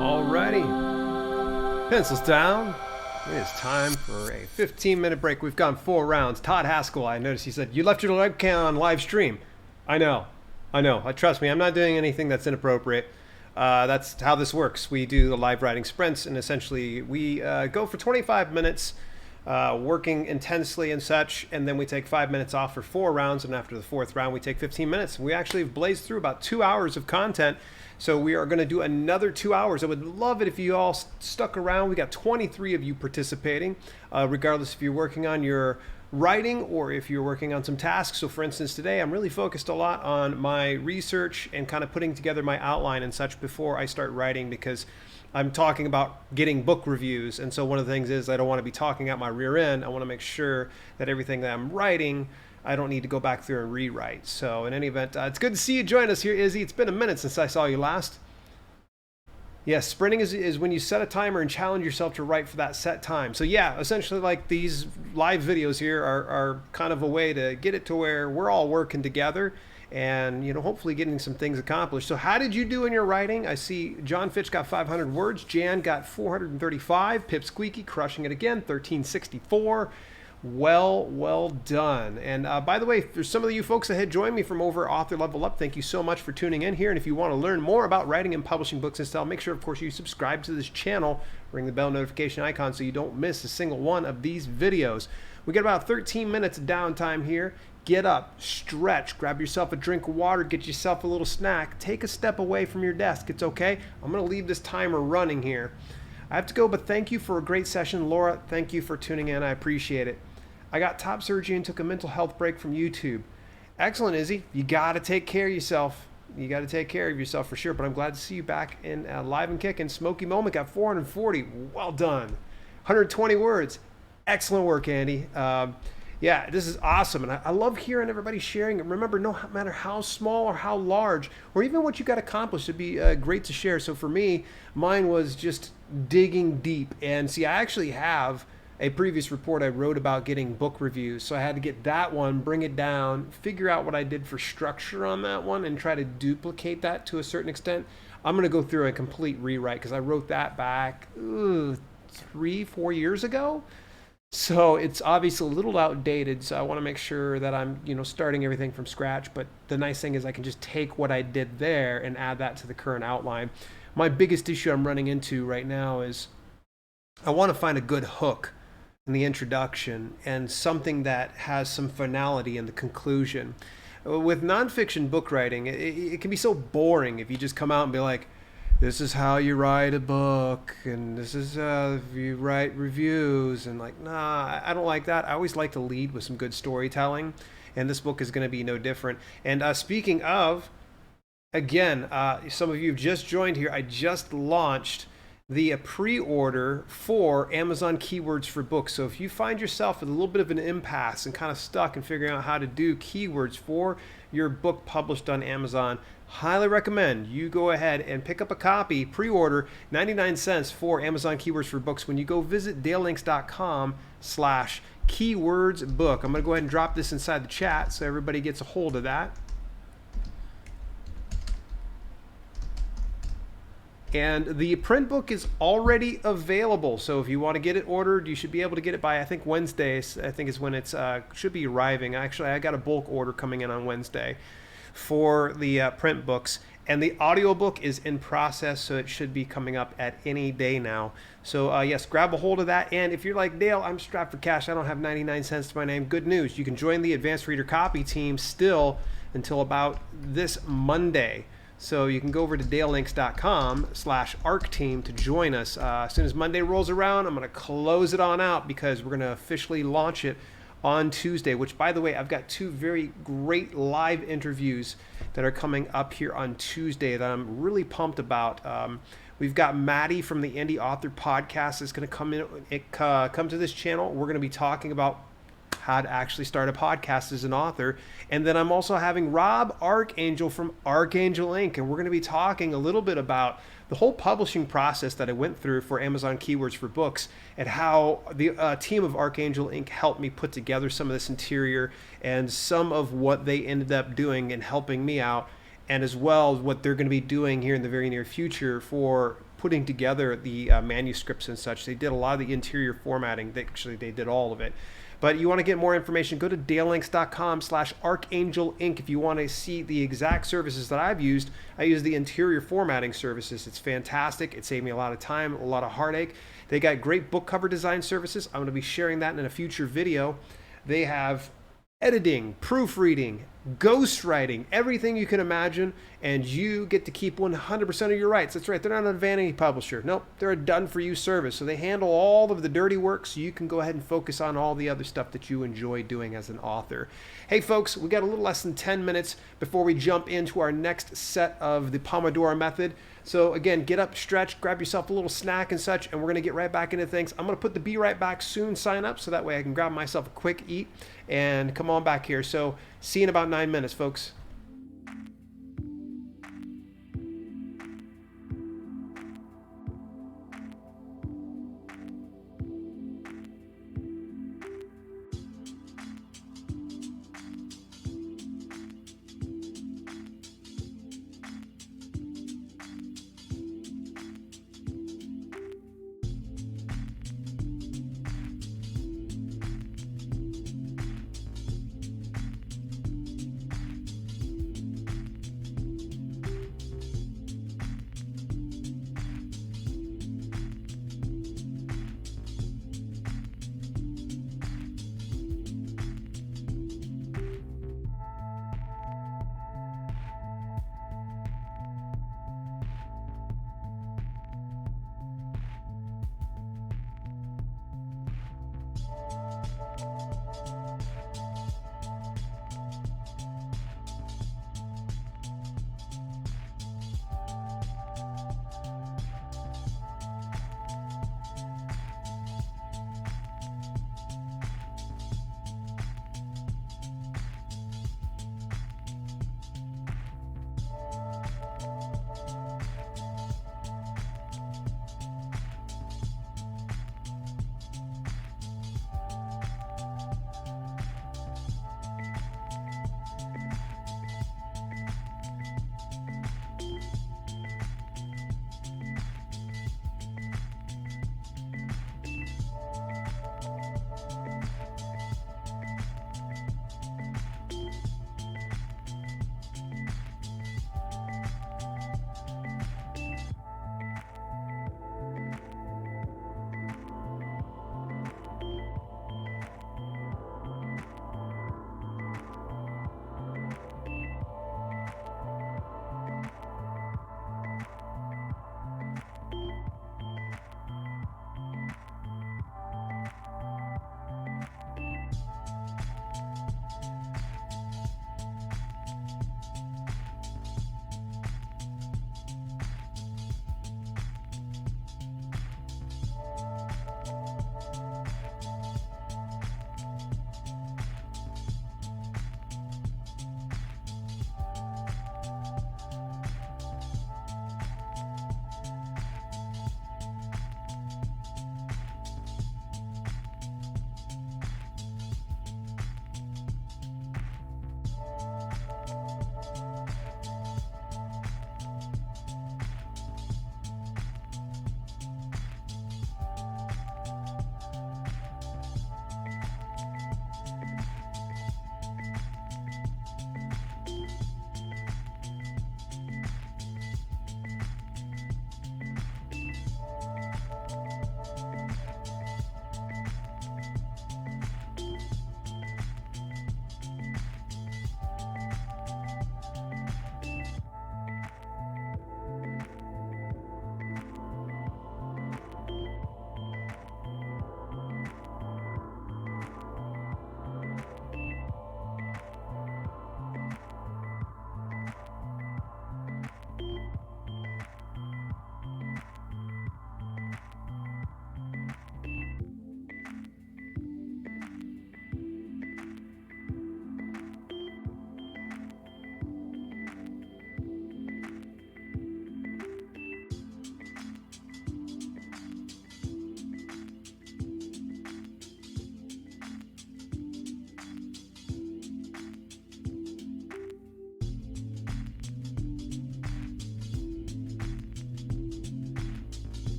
Alrighty, pencils down. It is time for a 15-minute break. We've gone 4 rounds. Todd Haskell, I noticed he said, you left your webcam on live stream. I know. Trust me, I'm not doing anything that's inappropriate. That's how this works. We do the live writing sprints, and essentially we go for 25 minutes working intensely and such, and then we take 5 minutes off for 4 rounds, and after the 4th round we take 15 minutes. We actually have blazed through about 2 hours of content, so we are going to do another 2 hours. I would love it if you all stuck around. We got 23 of you participating, regardless if you're working on your writing or if you're working on some tasks. So for instance, today I'm really focused a lot on my research and kind of putting together my outline and such before I start writing, because I'm talking about getting book reviews. And so one of the things is I don't want to be talking out my rear end. I want to make sure that everything that I'm writing, I don't need to go back through and rewrite. So in any event, it's good to see you join us here, Izzy. It's been a minute since I saw you last. Yes, sprinting is when you set a timer and challenge yourself to write for that set time. So yeah, essentially like these live videos here are kind of a way to get it to where we're all working together and, you know, hopefully getting some things accomplished. So how did you do in your writing? I see John Fitch got 500 words, Jan got 435, Pip Squeaky crushing it again, 1364. Well done. And by the way, for some of you folks that had joined me from over Author Level Up, thank you so much for tuning in here. And if you want to learn more about writing and publishing books and style, make sure, of course, you subscribe to this channel, ring the bell notification icon so you don't miss a single one of these videos. We got about 13 minutes of downtime here. Get up, stretch, grab yourself a drink of water, get yourself a little snack, take a step away from your desk. It's okay. I'm going to leave this timer running here. I have to go, but thank you for a great session. Laura, thank you for tuning in. I appreciate it. I got top surgery and took a mental health break from YouTube. Excellent, Izzy. You got to take care of yourself. You got to take care of yourself for sure, but I'm glad to see you back in live and kicking. Smoky Moment got 440. Well done. 120 words. Excellent work, Andy. Yeah, this is awesome, and I love hearing everybody sharing it. Remember, no matter how small or how large, or even what you got accomplished, it'd be great to share. So for me, mine was just digging deep. And see, I actually have a previous report I wrote about getting book reviews. So I had to get that one, bring it down, figure out what I did for structure on that one, and try to duplicate that to a certain extent. I'm going to go through a complete rewrite because I wrote that back 3-4 years ago. So it's obviously a little outdated. So I want to make sure that I'm, starting everything from scratch. But the nice thing is I can just take what I did there and add that to the current outline. My biggest issue I'm running into right now is I want to find a good hook in the introduction and something that has some finality in the conclusion. With nonfiction book writing, it can be so boring if you just come out and be like, this is how you write a book, and this is if you write reviews, and like, nah, I don't like that. I always like to lead with some good storytelling, and this book is going to be no different. And speaking of, again, some of you have just joined here. I just launched the pre-order for Amazon keywords for books. So if you find yourself at a little bit of an impasse and kind of stuck in figuring out how to do keywords for your book published on Amazon, highly recommend you go ahead and pick up a copy, pre-order, 99 cents for Amazon keywords for books when you go visit dalelinks.com/keywordsbook. I'm going to go ahead and drop this inside the chat so everybody gets a hold of that. And the print book is already available. So if you want to get it ordered, you should be able to get it by, I think, Wednesday. I think is when it's should be arriving. Actually, I got a bulk order coming in on Wednesday for the print books. And the audiobook is in process, so it should be coming up at any day now. So yes, grab a hold of that. And if you're like, Dale, I'm strapped for cash, I don't have 99 cents to my name, good news. You can join the Advanced Reader Copy team still until about this Monday. So you can go over to dalelinks.com/arc team to join us. As soon as Monday rolls around, I'm going to close it on out because we're going to officially launch it on Tuesday, which, by the way, I've got 2 very great live interviews that are coming up here on Tuesday that I'm really pumped about. We've got Maddie from the Indie Author Podcast that's going to come to this channel. We're going to be talking about how to actually start a podcast as an author. And then I'm also having Rob Archangel from Archangel Inc. And we're going to be talking a little bit about the whole publishing process that I went through for Amazon Keywords for Books and how the team of Archangel Inc. helped me put together some of this interior and some of what they ended up doing and helping me out. and as well as what they're going to be doing here in the very near future for putting together the manuscripts and such. They did a lot of the interior formatting. They did all of it. But you want to get more information, go to dalelinks.com/Archangel Inc. if you want to see the exact services that I've used. I use the interior formatting services. It's fantastic. It saved me a lot of time, a lot of heartache. They got great book cover design services. I'm going to be sharing that in a future video. They have editing, proofreading, ghostwriting, everything you can imagine, and you get to keep 100% of your rights. That's right, they're not a vanity publisher. Nope, they're a done-for-you service. So they handle all of the dirty work so you can go ahead and focus on all the other stuff that you enjoy doing as an author. Hey folks, we got a little less than 10 minutes before we jump into our next set of the Pomodoro method. So again, get up, stretch, grab yourself a little snack and such, and we're going to get right back into things. I'm going to put the Be Right Back Soon sign up so that way I can grab myself a quick eat and come on back here. So see you in about 9 minutes, folks.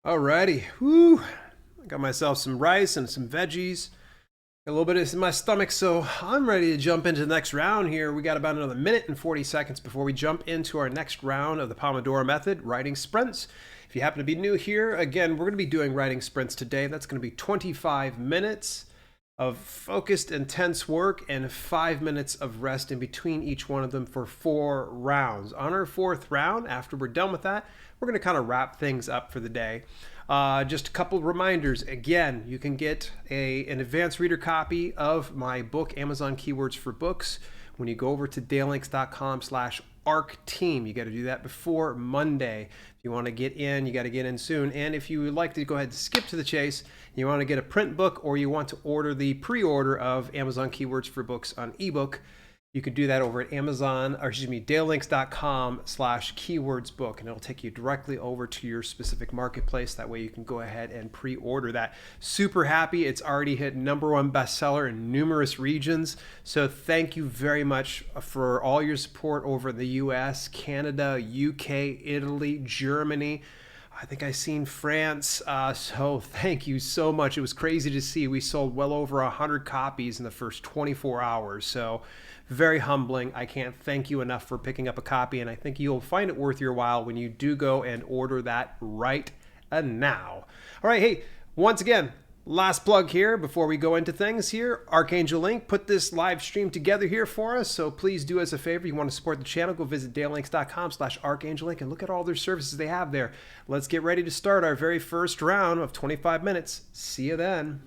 Alrighty. Whew. I got myself some rice and some veggies. Got a little bit in my stomach, so I'm ready to jump into the next round here. We got about another minute and 40 seconds before we jump into our next round of the Pomodoro method, writing sprints. If you happen to be new here, again, we're going to be doing writing sprints today. That's going to be 25 minutes of focused, intense work and 5 minutes of rest in between each one of them for 4 rounds. On our fourth round, after we're done with that, we're going to kind of wrap things up for the day. Just a couple reminders. Again, you can get an advanced reader copy of my book, Amazon Keywords for Books, when you go over to dalelinks.com/arcteam. You got to do that before Monday. If you want to get in, you got to get in soon. And if you would like to go ahead and skip to the chase, you want to get a print book or you want to order the pre-order of Amazon Keywords for Books on ebook, you could do that over at dalelinks.com/keywordsbook, and it'll take you directly over to your specific marketplace. That way you can go ahead and pre-order that. Super happy. It's already hit #1 bestseller in numerous regions. So thank you very much for all your support over the US, Canada, UK, Italy, Germany. I think I seen France. So thank you so much. It was crazy to see. We sold well over 100 copies in the first 24 hours. So very humbling. I can't thank you enough for picking up a copy, and I think you'll find it worth your while when you do go and order that right now. All right, hey, once again, last plug here before we go into things here. Archangel Link put this live stream together here for us, so please do us a favor. You want to support the channel, go visit dalelinks.com/archangelink and look at all their services they have there. Let's get ready to start our very first round of 25 minutes. See you then.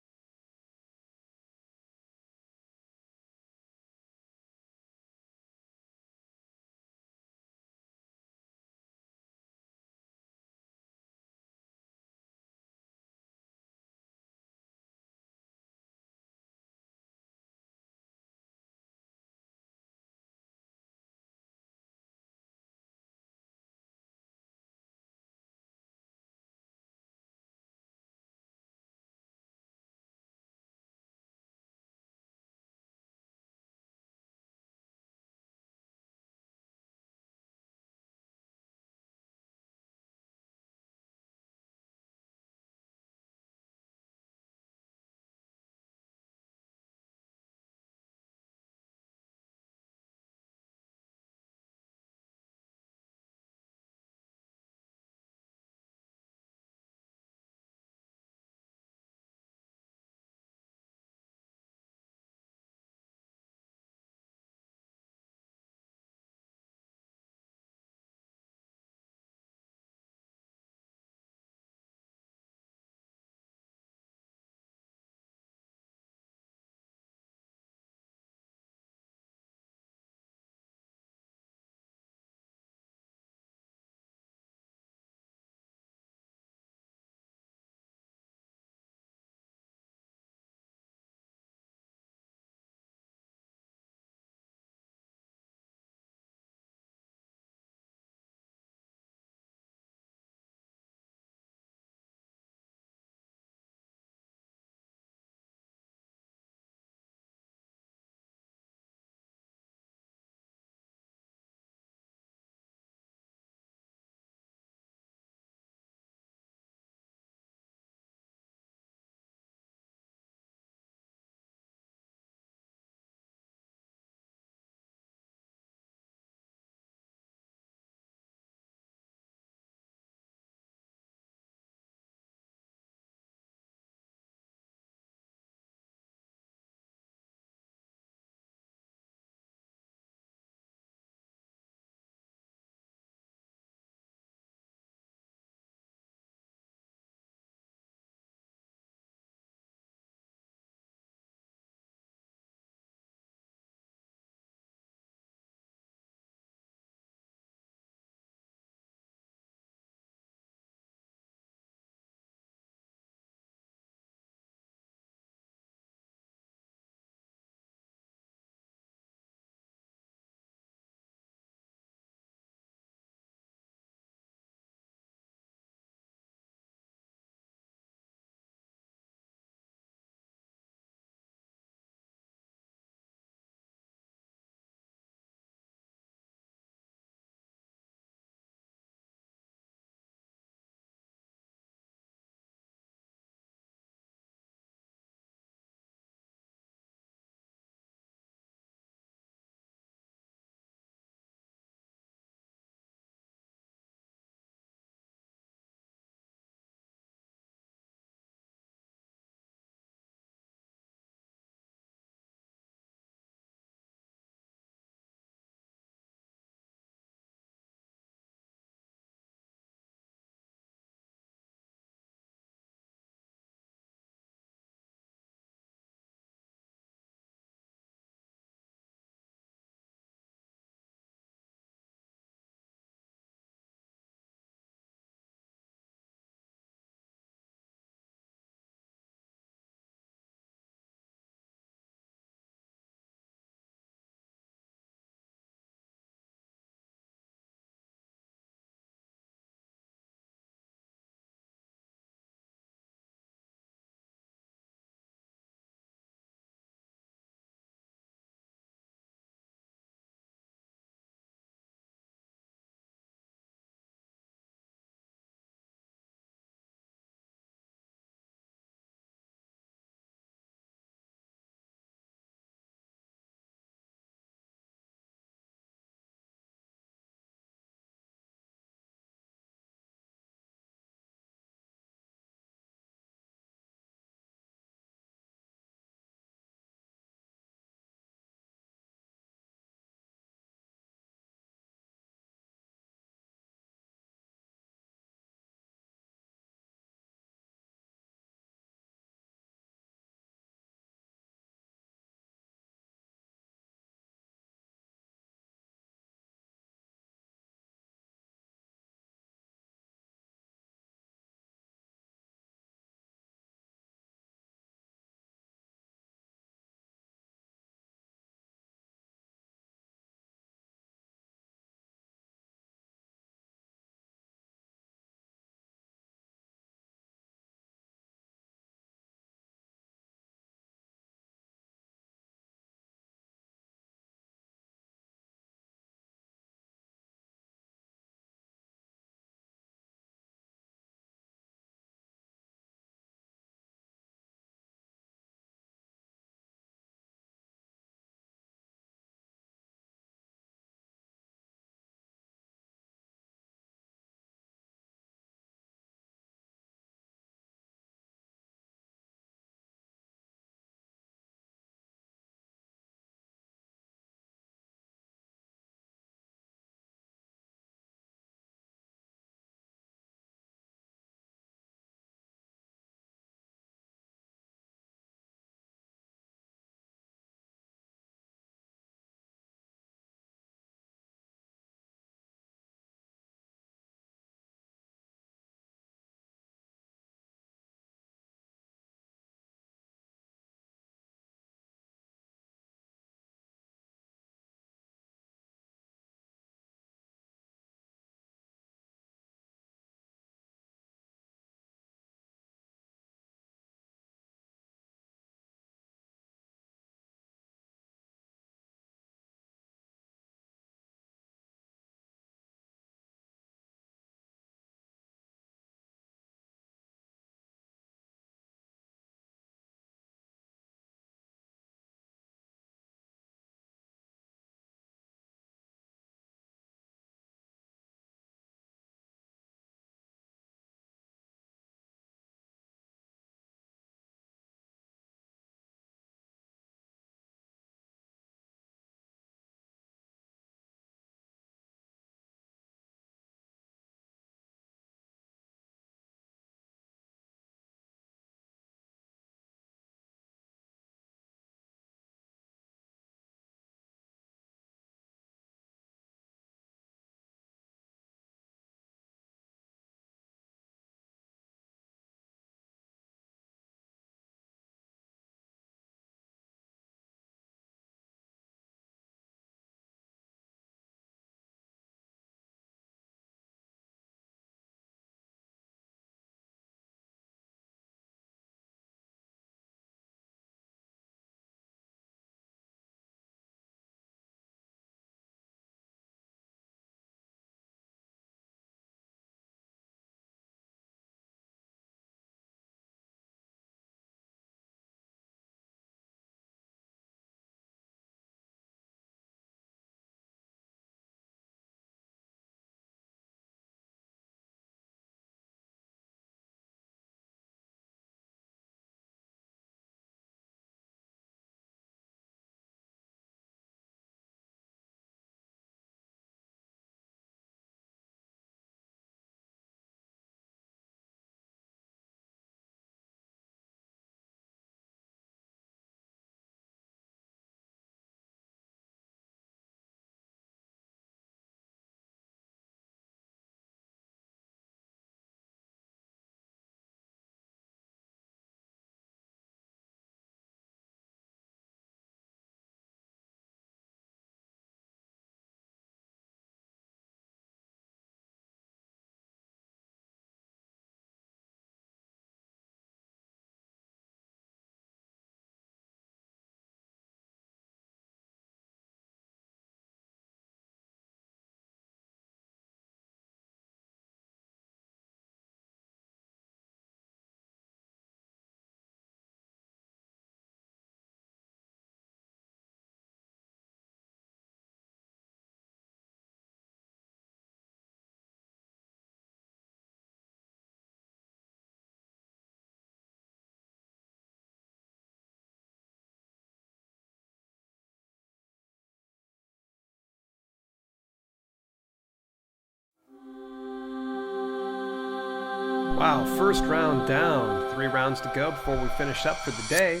Wow, first round down. 3 rounds to go before we finish up for the day.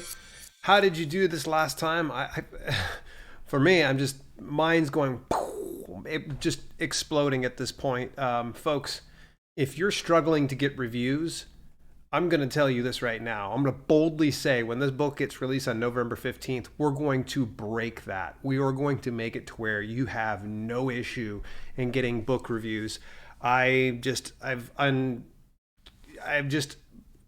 How did you do this last time? For me, I'm just, mine's going, just exploding at this point. Folks, if you're struggling to get reviews, I'm going to tell you this right now. I'm going to boldly say when this book gets released on November 15th, we're going to break that. We are going to make it to where you have no issue in getting book reviews. I've just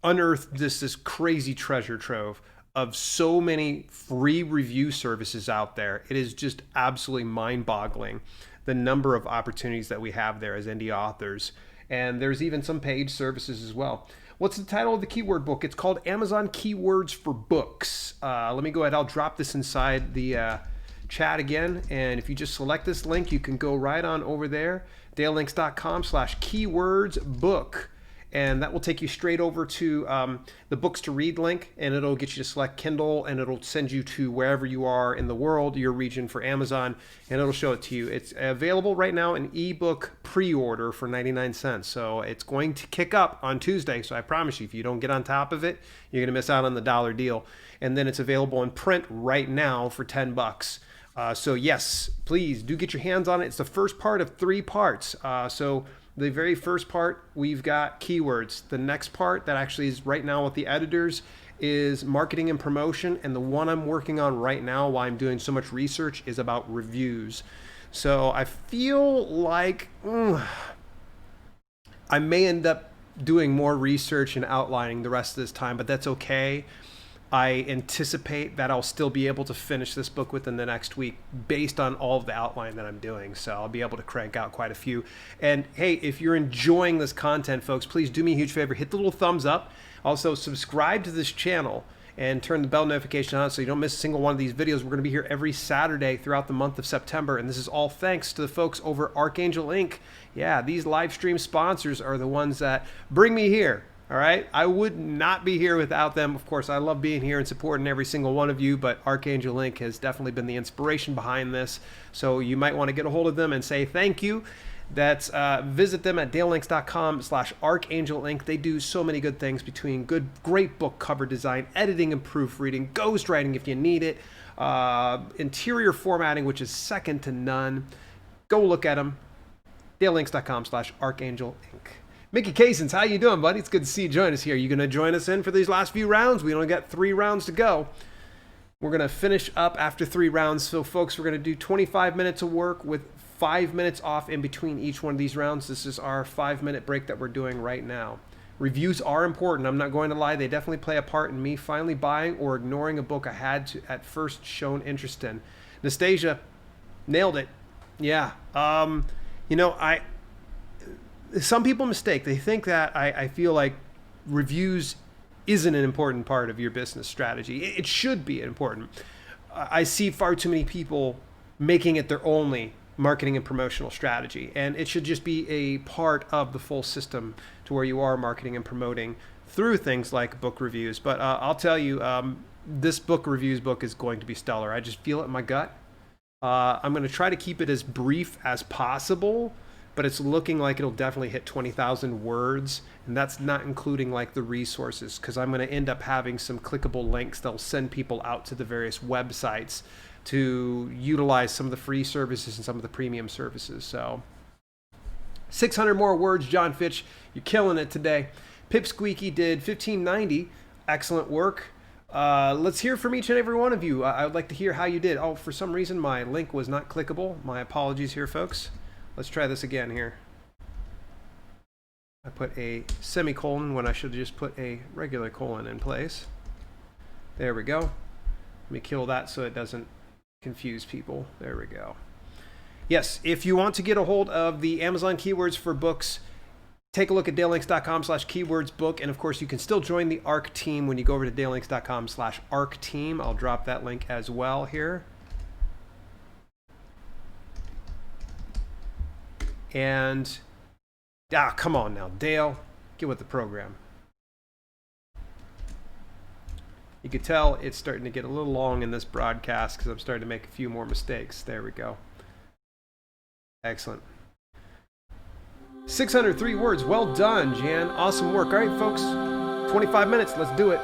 unearthed this crazy treasure trove of so many free review services out there. It is just absolutely mind-boggling, the number of opportunities that we have there as indie authors. And there's even some paid services as well. What's the title of the keyword book? It's called Amazon Keywords for Books. Let me go ahead. I'll drop this inside the chat again. And if you just select this link, you can go right on over there, dalelinks.com/keywordsbook. And that will take you straight over to the books to read link, and it'll get you to select Kindle, and it'll send you to wherever you are in the world, your region for Amazon, and it'll show it to you. It's available right now in ebook pre-order for 99 cents. So it's going to kick up on Tuesday. So I promise you, if you don't get on top of it, you're going to miss out on the dollar deal. And then it's available in print right now for 10 bucks. So yes, please do get your hands on it. It's the first part of 3 parts. So the very first part, we've got keywords. The next part that actually is right now with the editors is marketing and promotion. And the one I'm working on right now while I'm doing so much research is about reviews. So I feel like I may end up doing more research and outlining the rest of this time, but that's okay. I anticipate that I'll still be able to finish this book within the next week based on all of the outline that I'm doing. So I'll be able to crank out quite a few. And hey, if you're enjoying this content, folks, please do me a huge favor. Hit the little thumbs up. Also, subscribe to this channel and turn the bell notification on so you don't miss a single one of these videos. We're going to be here every Saturday throughout the month of September. And this is all thanks to the folks over Archangel Inc. Yeah, these live stream sponsors are the ones that bring me here. All right, I would not be here without them. Of course, I love being here and supporting every single one of you, but Archangel Inc. has definitely been the inspiration behind this. So you might want to get a hold of them and say thank you. That's visit them at dalelinks.com/Archangel Inc. They do so many good things between great book cover design, editing and proofreading, ghostwriting if you need it, interior formatting, which is second to none. Go look at them. dalelinks.com/Archangel Inc. Mickey Casins, how you doing, buddy? It's good to see you join us here. You going to join us in for these last few rounds? We only got 3 rounds to go. We're going to finish up after 3 rounds. So, folks, we're going to do 25 minutes of work with 5 minutes off in between each one of these rounds. This is our 5-minute break that we're doing right now. Reviews are important. I'm not going to lie. They definitely play a part in me finally buying or ignoring a book I had to at first shown interest in. Nastasia, nailed it. Yeah. Some people mistake. They think that I feel like reviews isn't an important part of your business strategy. It should be important. I see far too many people making it their only marketing and promotional strategy, and it should just be a part of the full system to where you are marketing and promoting through things like book reviews. But I'll tell you, this book reviews book is going to be stellar. I just feel it in my gut. I'm going to try to keep it as brief as possible, but it's looking like it'll definitely hit 20,000 words, and that's not including like the resources, because I'm going to end up having some clickable links that'll send people out to the various websites to utilize some of the free services and some of the premium services. So 600 more words, John Fitch, you're killing it today. Pipsqueaky did 1590, excellent work. Let's hear from each and every one of you. I would like to hear how you did. Oh, for some reason my link was not clickable. My apologies here, folks. Let's try this again here. I put a semicolon when I should have just put a regular colon in place. There we go. Let me kill that so it doesn't confuse people. There we go. Yes, if you want to get a hold of the Amazon Keywords for Books, take a look at dalelinks.com/keywordsbook. And of course, you can still join the ARC team when you go over to dalelinks.com/ARC team. I'll drop that link as well here. And, come on now, Dale, get with the program. You can tell it's starting to get a little long in this broadcast because I'm starting to make a few more mistakes. There we go. Excellent. 603 words. Well done, Jan. Awesome work. All right, folks. 25 minutes. Let's do it.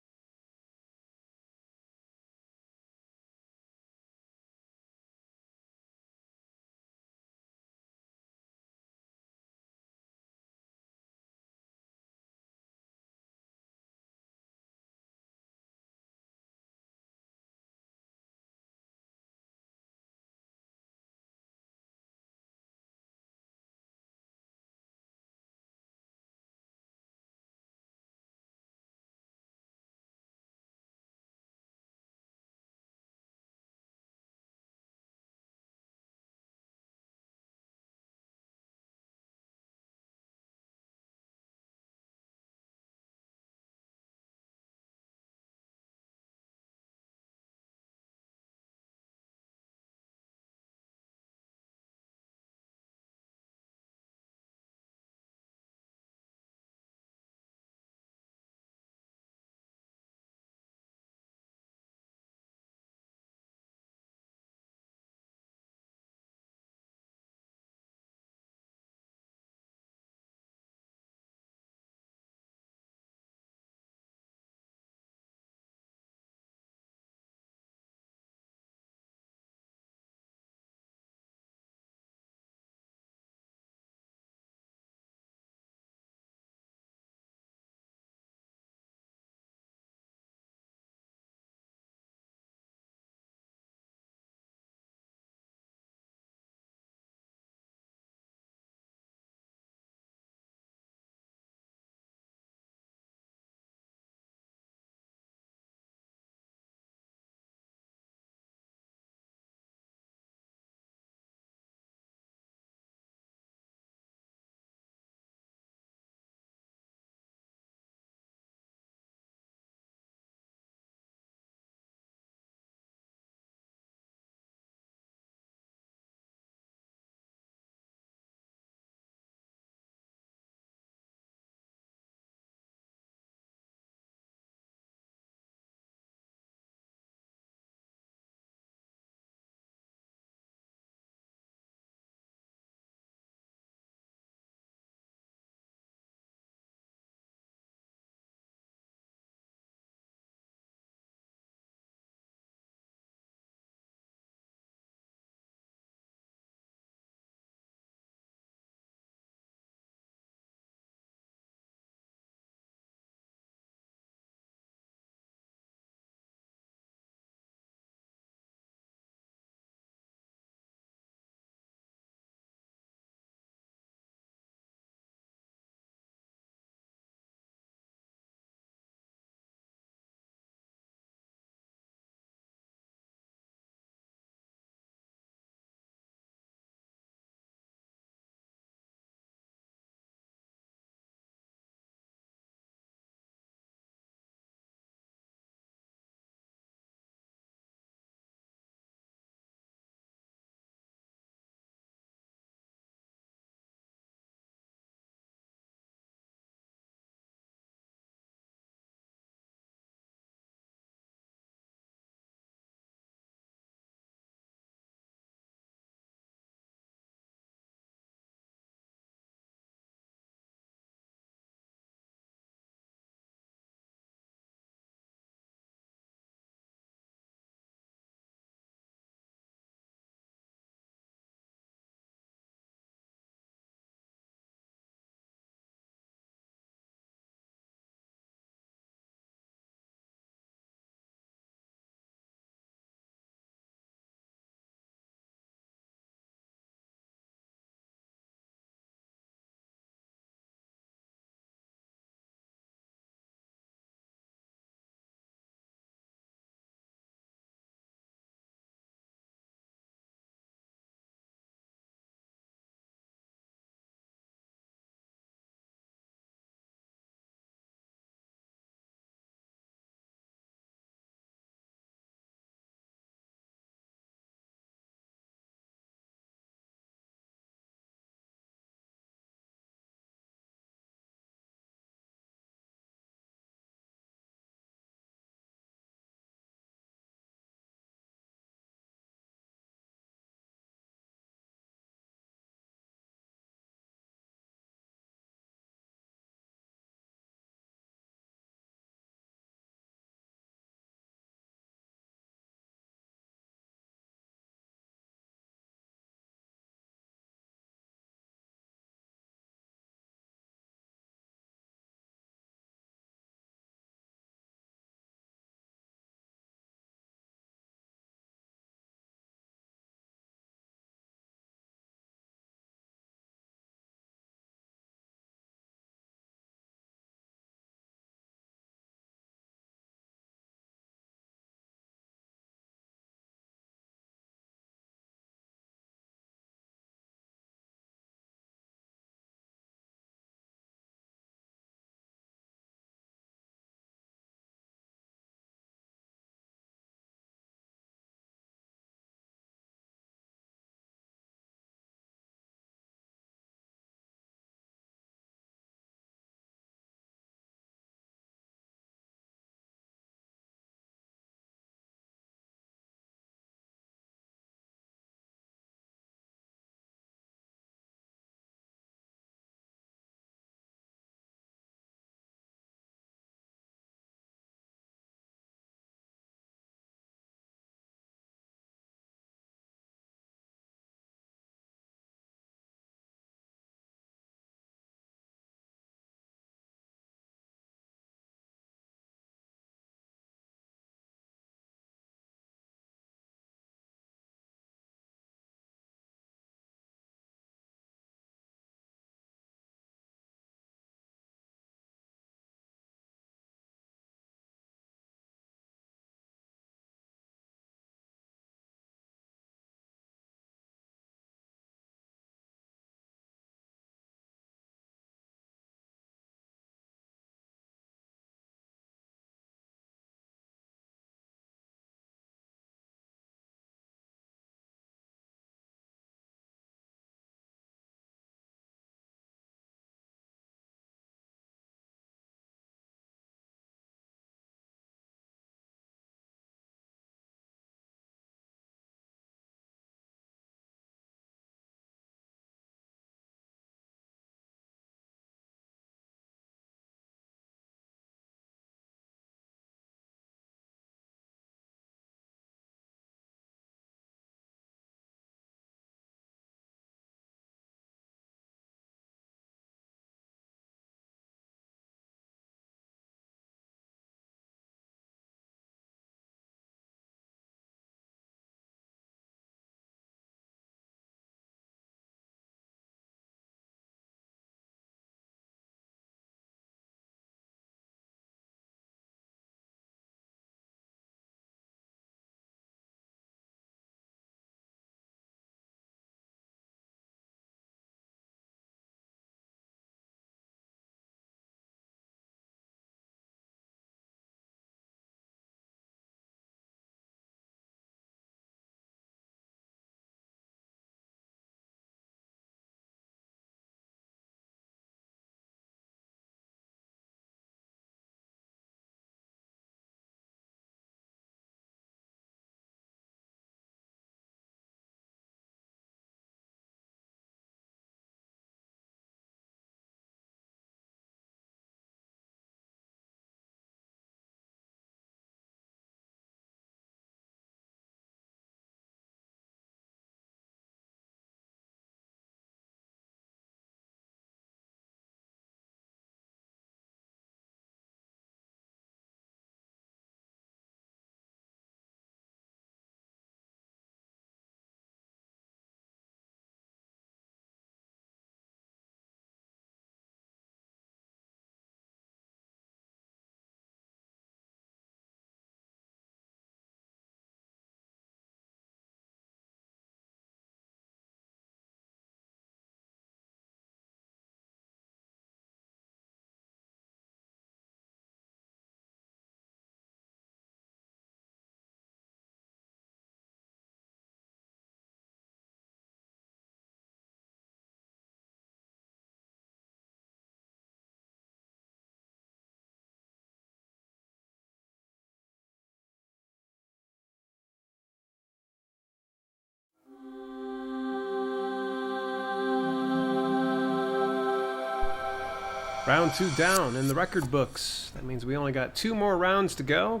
Round 2 down in the record books. That means we only got 2 more rounds to go.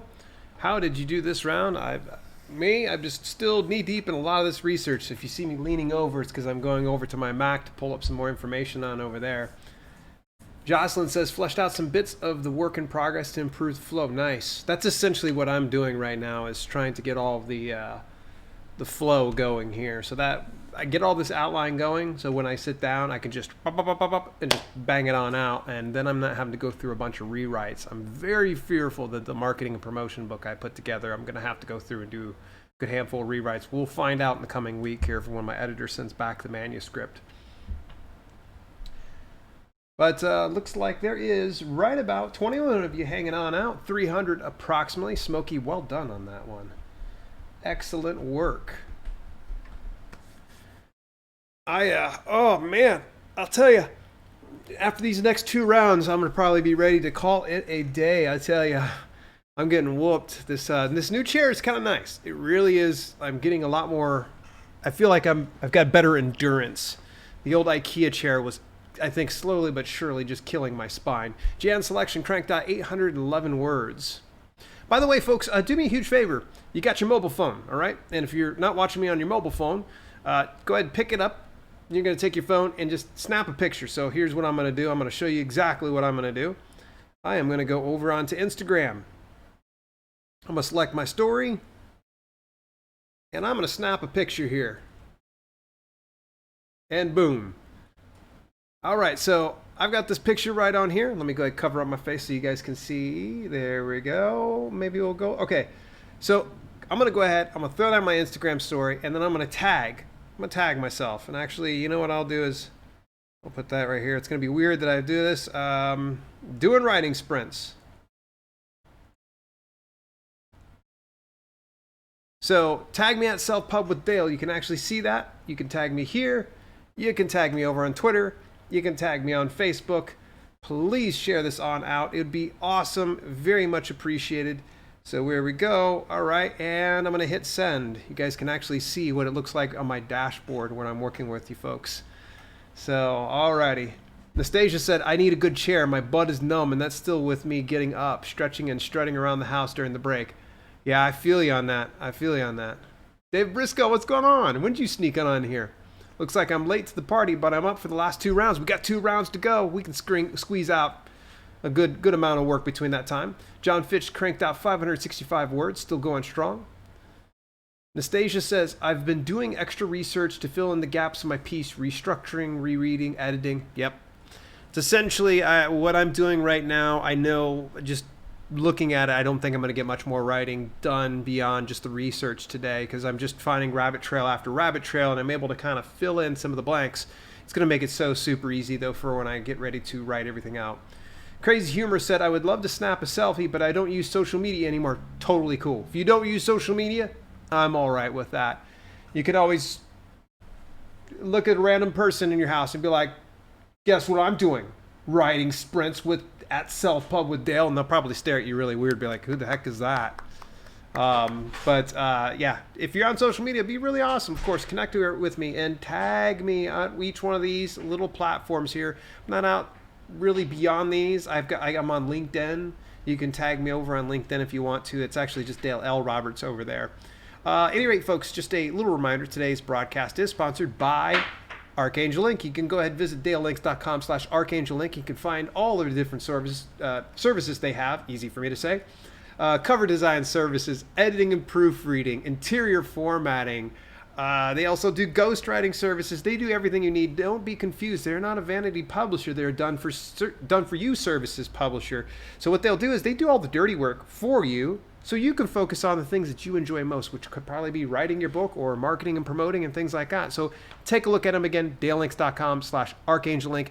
How did you do this round? I'm just still knee deep in a lot of this research. If you see me leaning over, it's because I'm going over to my Mac to pull up some more information on over there. Jocelyn says, fleshed out some bits of the work in progress to improve the flow. Nice. That's essentially what I'm doing right now, is trying to get all of the flow going here, so that I get all this outline going, so when I sit down I can just and just bang it on out, and then I'm not having to go through a bunch of rewrites. I'm very fearful that the marketing and promotion book I put together, I'm going to have to go through and do a good handful of rewrites. We'll find out in the coming week here when my editor sends back the manuscript. But looks like there is right about 21 of you hanging on out, 300 approximately. Smokey, well done on that one. Excellent work. Oh man, I'll tell you, after these next 2 rounds, I'm going to probably be ready to call it a day. I tell you, I'm getting whooped. This new chair is kind of nice. It really is. I'm getting a lot more. I feel like I've got better endurance. The old IKEA chair was, I think, slowly but surely just killing my spine. Jan Selection cranked out 811 words. By the way, folks, do me a huge favor. You got your mobile phone, all right? And if you're not watching me on your mobile phone, go ahead and pick it up. You're going to take your phone and just snap a picture. So here's what I'm going to do. I'm going to show you exactly what I'm going to do. I am going to go over onto Instagram. I'm going to select my story. And I'm going to snap a picture here. And boom. All right, so I've got this picture right on here. Let me go ahead and cover up my face so you guys can see. There we go. Maybe we'll go. Okay, so I'm going to go ahead. I'm going to throw that in my Instagram story, and then I'm going to tag. I'm going to tag myself. And actually, you know what I'll do is I'll put that right here. It's going to be weird that I do this. Doing writing sprints. So tag me at Self-Pub with Dale. You can actually see that. You can tag me here. You can tag me over on Twitter. You can tag me on Facebook. Please share this on out. It would be awesome. Very much appreciated. So here we go. All right, and I'm going to hit send. You guys can actually see what it looks like on my dashboard when I'm working with you folks. So, alrighty. Nastasia said, I need a good chair. My butt is numb, and that's still with me getting up, stretching and strutting around the house during the break. Yeah, I feel you on that. I feel you on that. Dave Briscoe, what's going on? When did you sneak on here? Looks like I'm late to the party, but I'm up for the last 2 rounds. We got 2 rounds to go. We can squeeze out a good amount of work between that time. John Fitch cranked out 565 words, still going strong. Nastasia says, I've been doing extra research to fill in the gaps in my piece, restructuring, rereading, editing. Yep. It's essentially what I'm doing right now. I know, just looking at it, I don't think I'm going to get much more writing done beyond just the research today, because I'm just finding rabbit trail after rabbit trail, and I'm able to kind of fill in some of the blanks. It's going to make it so super easy, though, for when I get ready to write everything out. Crazy Humor said, I would love to snap a selfie, but I don't use social media anymore. Totally cool. If you don't use social media, I'm all right with that. You could always look at a random person in your house and be like, guess what I'm doing? Writing sprints at Self-Pub with Dale, and they'll probably stare at you really weird, be like, who the heck is that? Yeah, if you're on social media, it'd be really awesome. Of course, connect with me and tag me on each one of these little platforms here. I'm not out really beyond these. I'm on LinkedIn. You can tag me over on LinkedIn if you want to. It's actually just Dale L. Roberts over there. At any rate, folks, just a little reminder, today's broadcast is sponsored by Archangel Link. You can go ahead and visit dalelinks.com/Archangel Link. You can find all of the different services they have, easy for me to say. Cover design services, editing and proofreading, interior formatting. They also do ghostwriting services. They do everything you need. Don't be confused. They're not a vanity publisher. They're done for you services publisher. So what they'll do is they do all the dirty work for you, so you can focus on the things that you enjoy most, which could probably be writing your book or marketing and promoting and things like that. So take a look at them again, dalelinks.com/Archangel Link.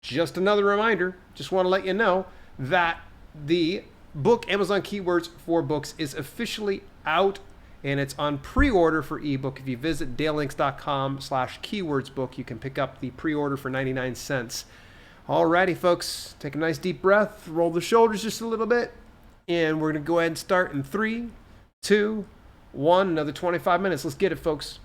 Just another reminder, just want to let you know that the book Amazon Keywords for Books is officially out, and it's on pre-order for ebook. If you visit dalelinks.com/keywordsbook, you can pick up the pre-order for 99 cents. Alrighty, folks, take a nice deep breath, roll the shoulders just a little bit, and we're going to go ahead and start in 3, 2, 1, another 25 minutes. Let's get it, folks.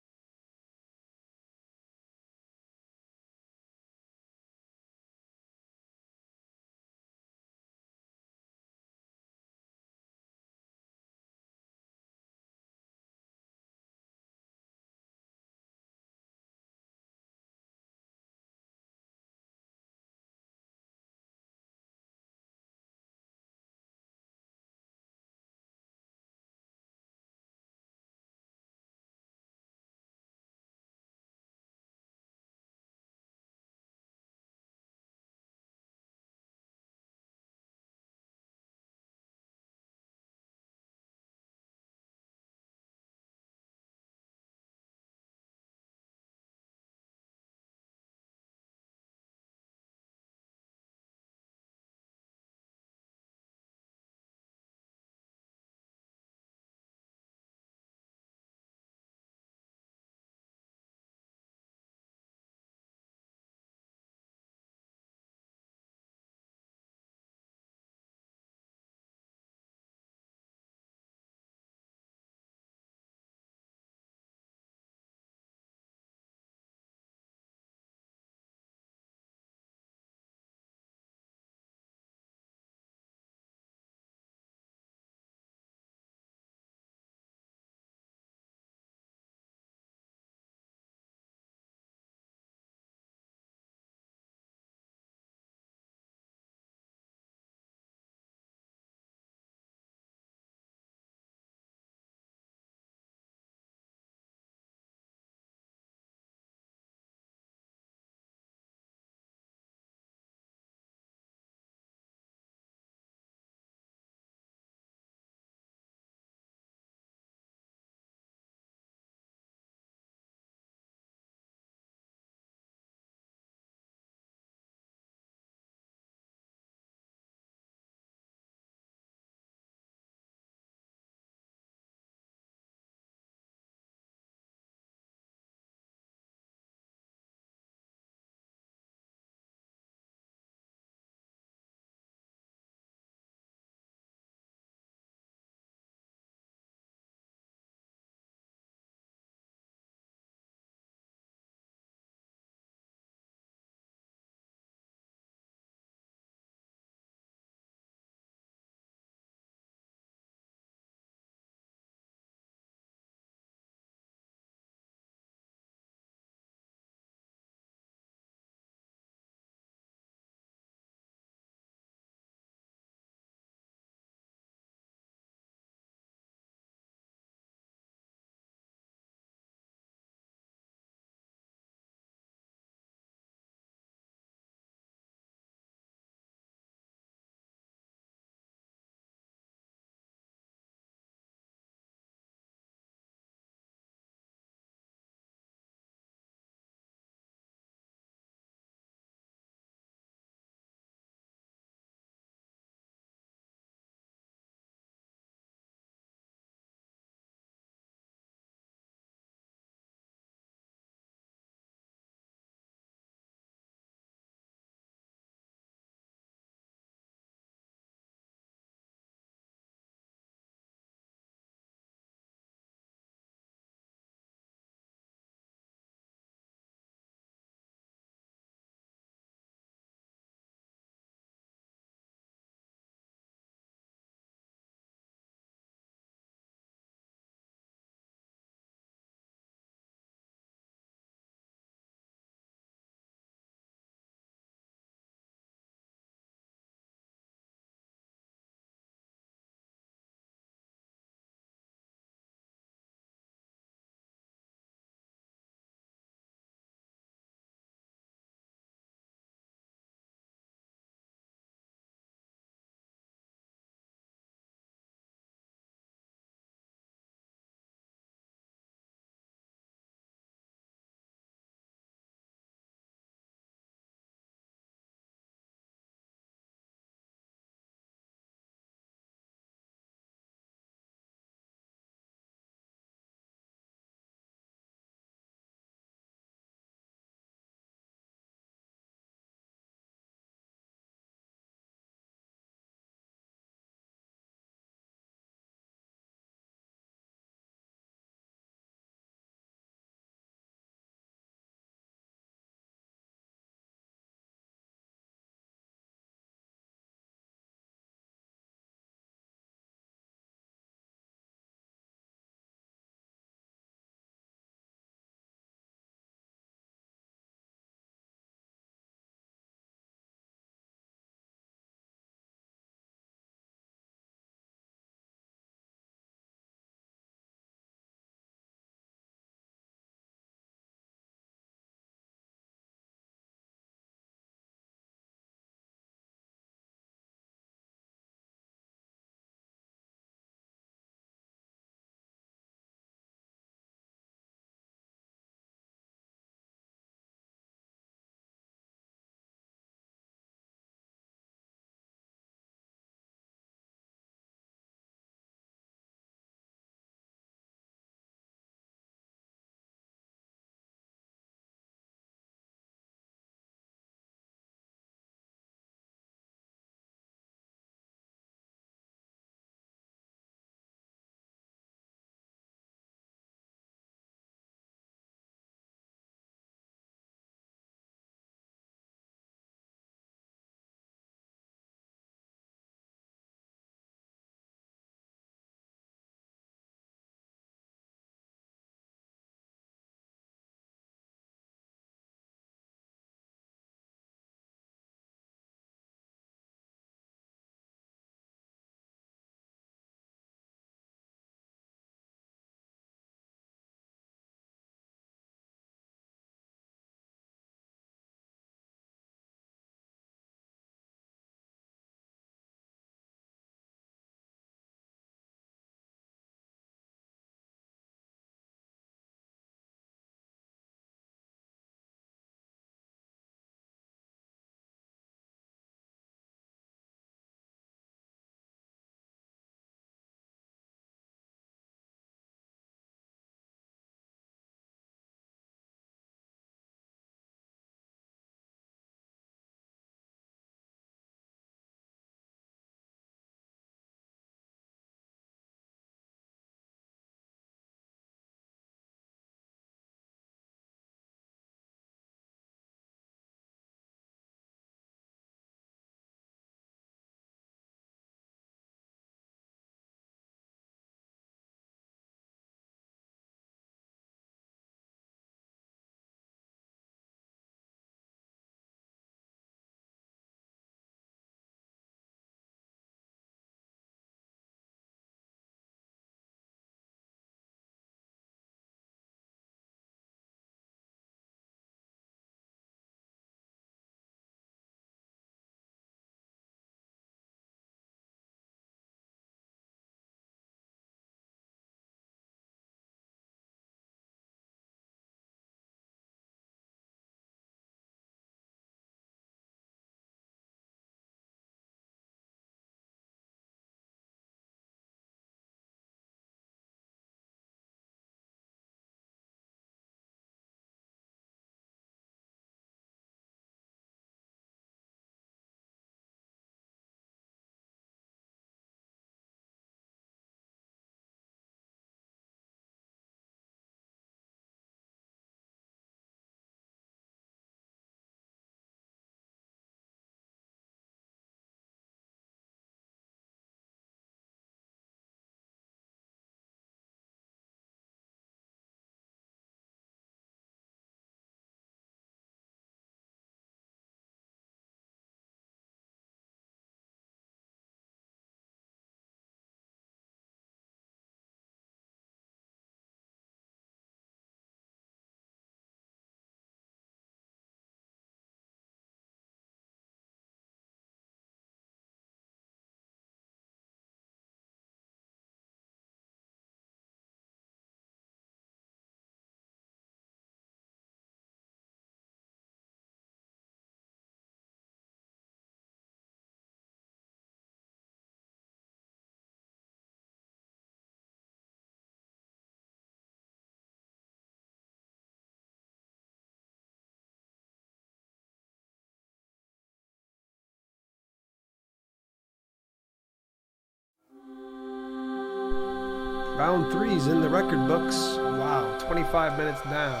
Round three's in the record books. Wow, 25 minutes down.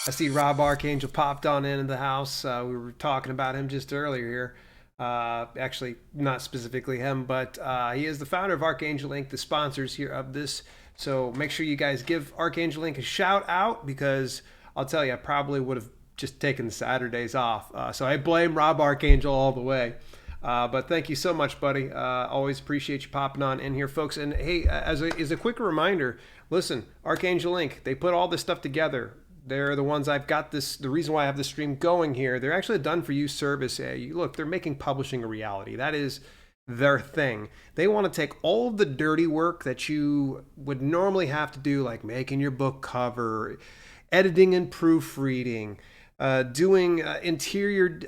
I see Rob Archangel popped on into the house. We were talking about him just earlier here. Actually, not specifically him, but he is the founder of Archangel Inc., the sponsors here of this. So make sure you guys give Archangel Inc. a shout out, because I'll tell you, I probably would have just taken the Saturdays off. So I blame Rob Archangel all the way. But thank you so much, buddy. Always appreciate you popping on in here, folks. And hey, as a quick reminder, listen, Archangel Inc., they put all this stuff together. They're the ones I've got this, the reason why I have the stream going here. They're actually a done for you service. Look, they're making publishing a reality. That is their thing. They want to take all of the dirty work that you would normally have to do, like making your book cover, editing and proofreading, doing interior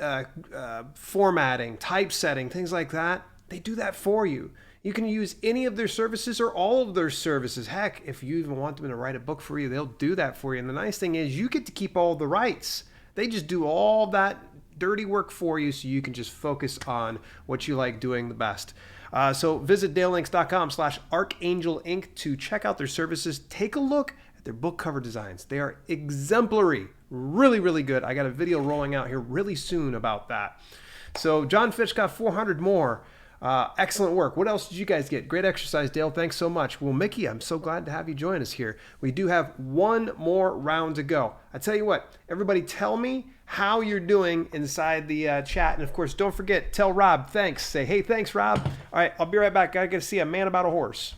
formatting, typesetting, things like that. They do that for you. You can use any of their services or all of their services. Heck, if you even want them to write a book for you, they'll do that for you. And the nice thing is you get to keep all the rights. They just do all that dirty work for you, so you can just focus on what you like doing the best. So visit dalelinks.com/Archangel Inc. to check out their services. Take a look at their book cover designs. They are exemplary. Really, really good. I got a video rolling out here really soon about that. So John Fitch got 400 more. Excellent work. What else did you guys get? Great exercise, Dale. Thanks so much. Well, Mickey, I'm so glad to have you join us here. We do have one more round to go. I tell you what, everybody tell me how you're doing inside the chat. And of course, don't forget, tell Rob thanks. Say, hey, thanks, Rob. All right, I'll be right back. Gotta get to see a man about a horse.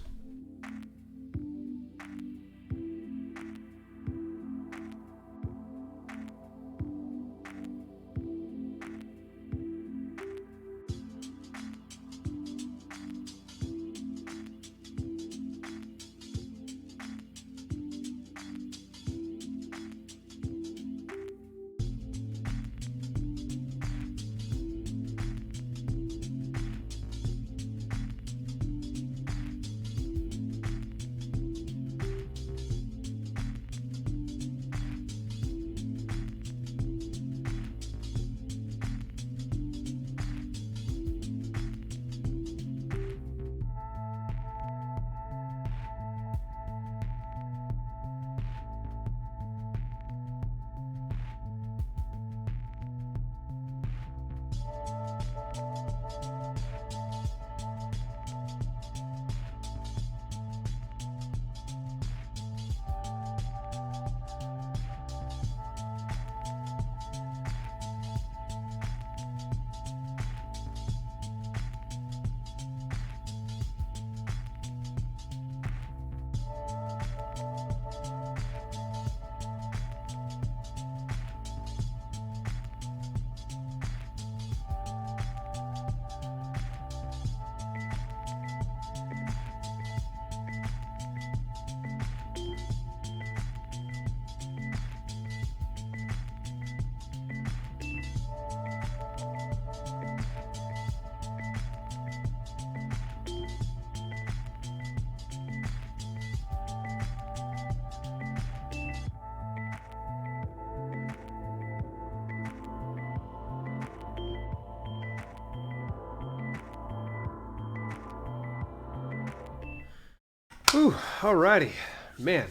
Ooh, alrighty. Man,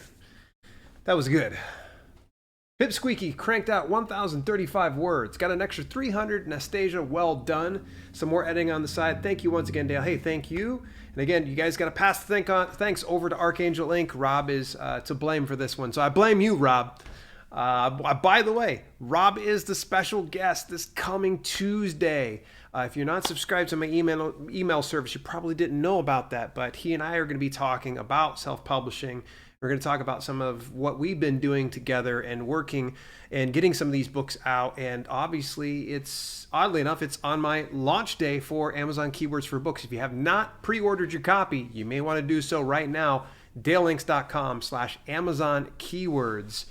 that was good. Pipsqueaky cranked out 1,035 words. Got an extra 300. Nastasia, well done. Some more editing on the side. Thank you once again, Dale. Hey, thank you. And again, you guys got to pass the thanks over to Archangel Inc. Rob is to blame for this one. So I blame you, Rob. By the way, Rob is the special guest this coming Tuesday. If you're not subscribed to my email service, you probably didn't know about that, but he and I are going to be talking about self-publishing. We're going to talk about some of what we've been doing together and working and getting some of these books out. And obviously, oddly enough, it's on my launch day for Amazon Keywords for Books. If you have not pre-ordered your copy, you may want to do so right now. dalelinks.com/Amazon Keywords.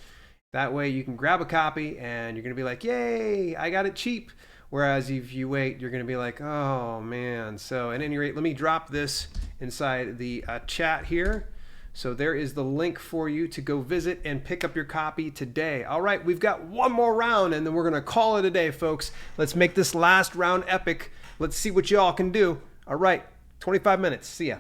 That way you can grab a copy and you're going to be like, yay, I got it cheap. Whereas if you wait, you're going to be like, oh man. So at any rate, let me drop this inside the chat here. So there is the link for you to go visit and pick up your copy today. All right, we've got one more round and then we're going to call it a day, folks. Let's make this last round epic. Let's see what y'all can do. All right, 25 minutes. See ya.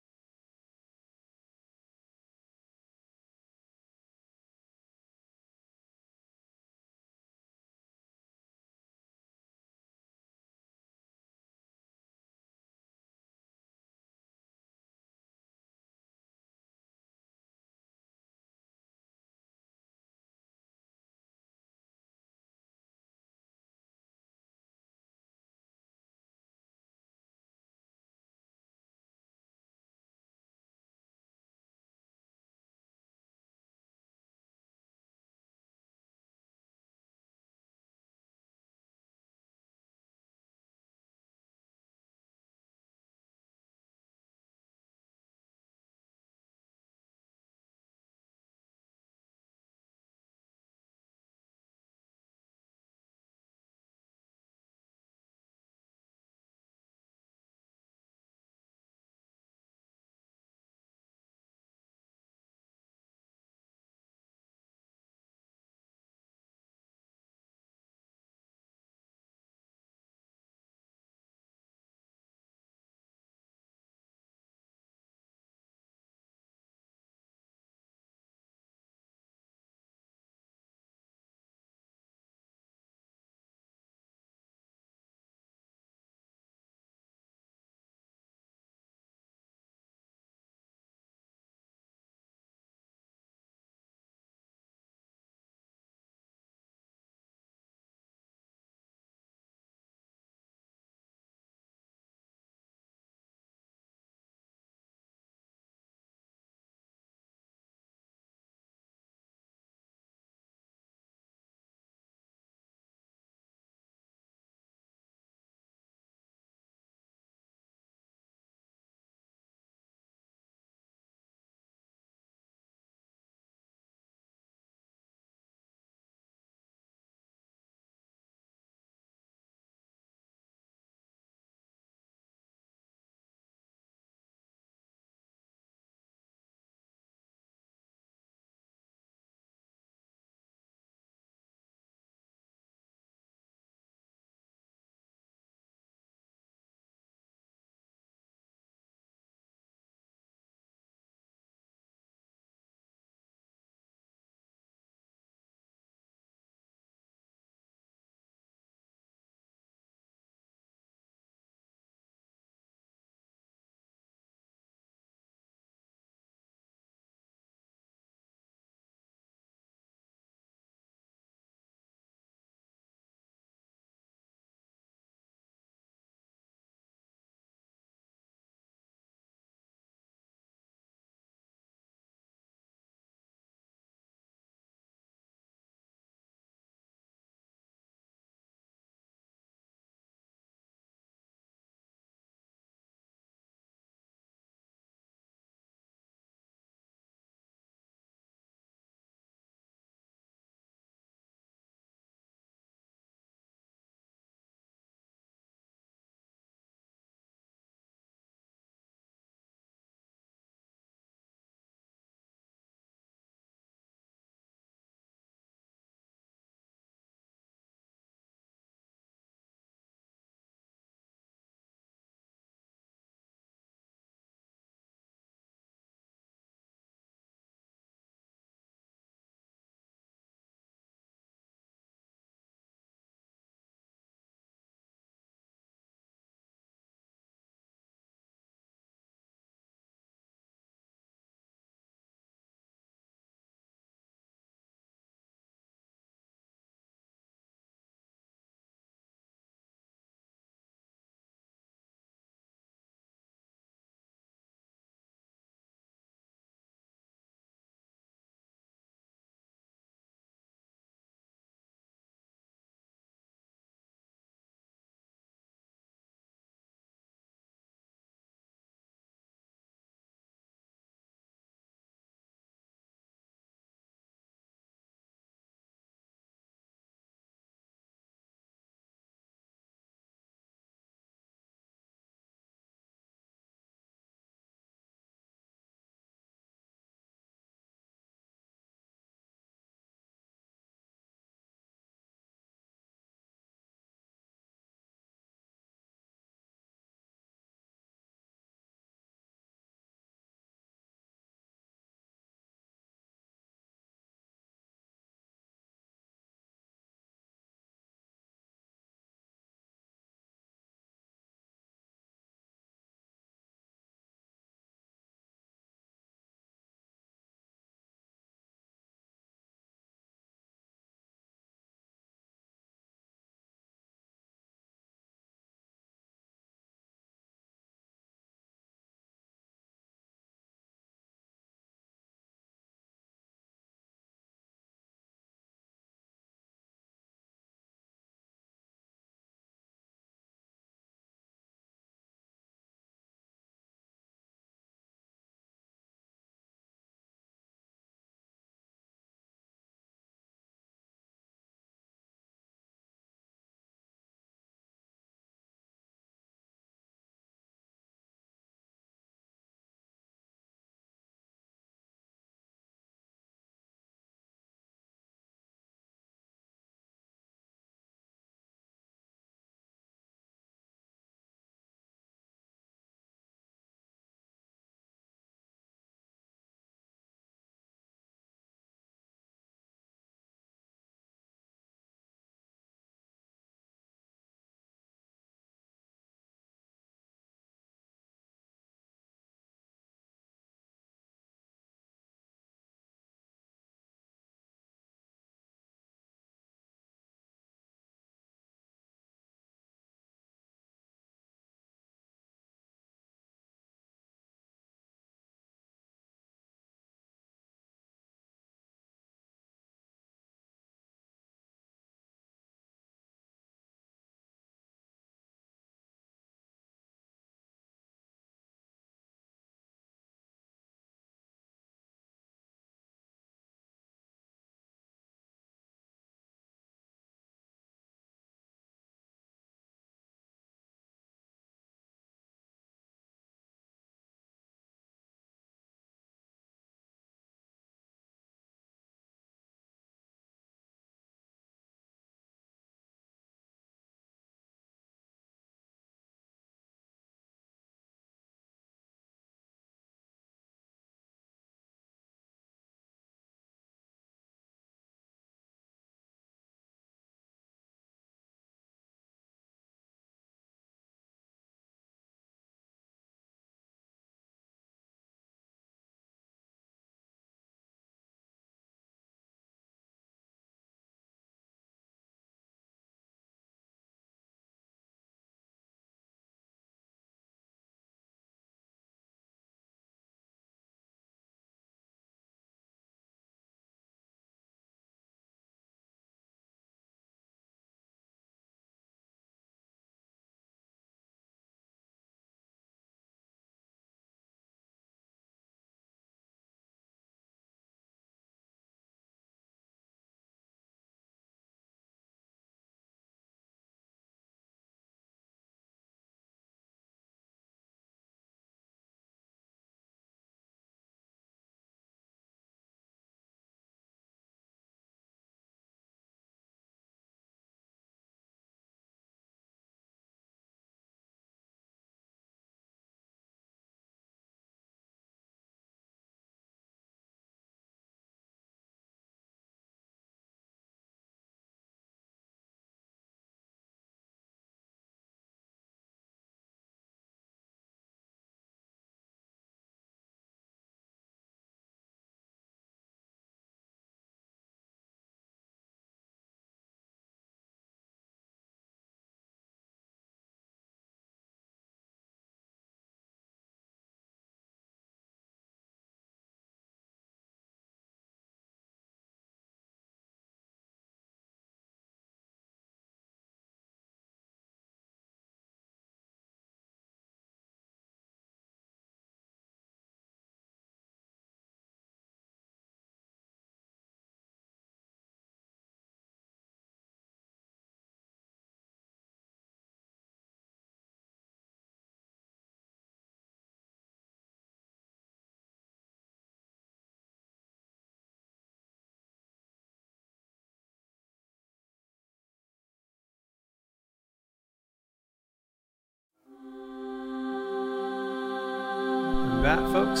that, folks,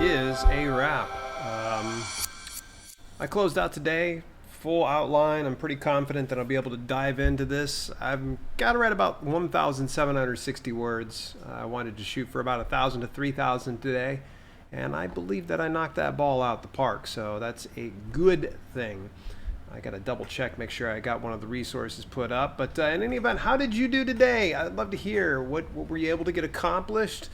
is a wrap. I closed out today, full outline. I'm pretty confident that I'll be able to dive into this. I've got to write about 1,760 words. I wanted to shoot for about 1,000 to 3,000 today, and I believe that I knocked that ball out the park, so that's a good thing. I got to double check, make sure I got one of the resources put up. But in any event, how did you do today? I'd love to hear. What were you able to get accomplished?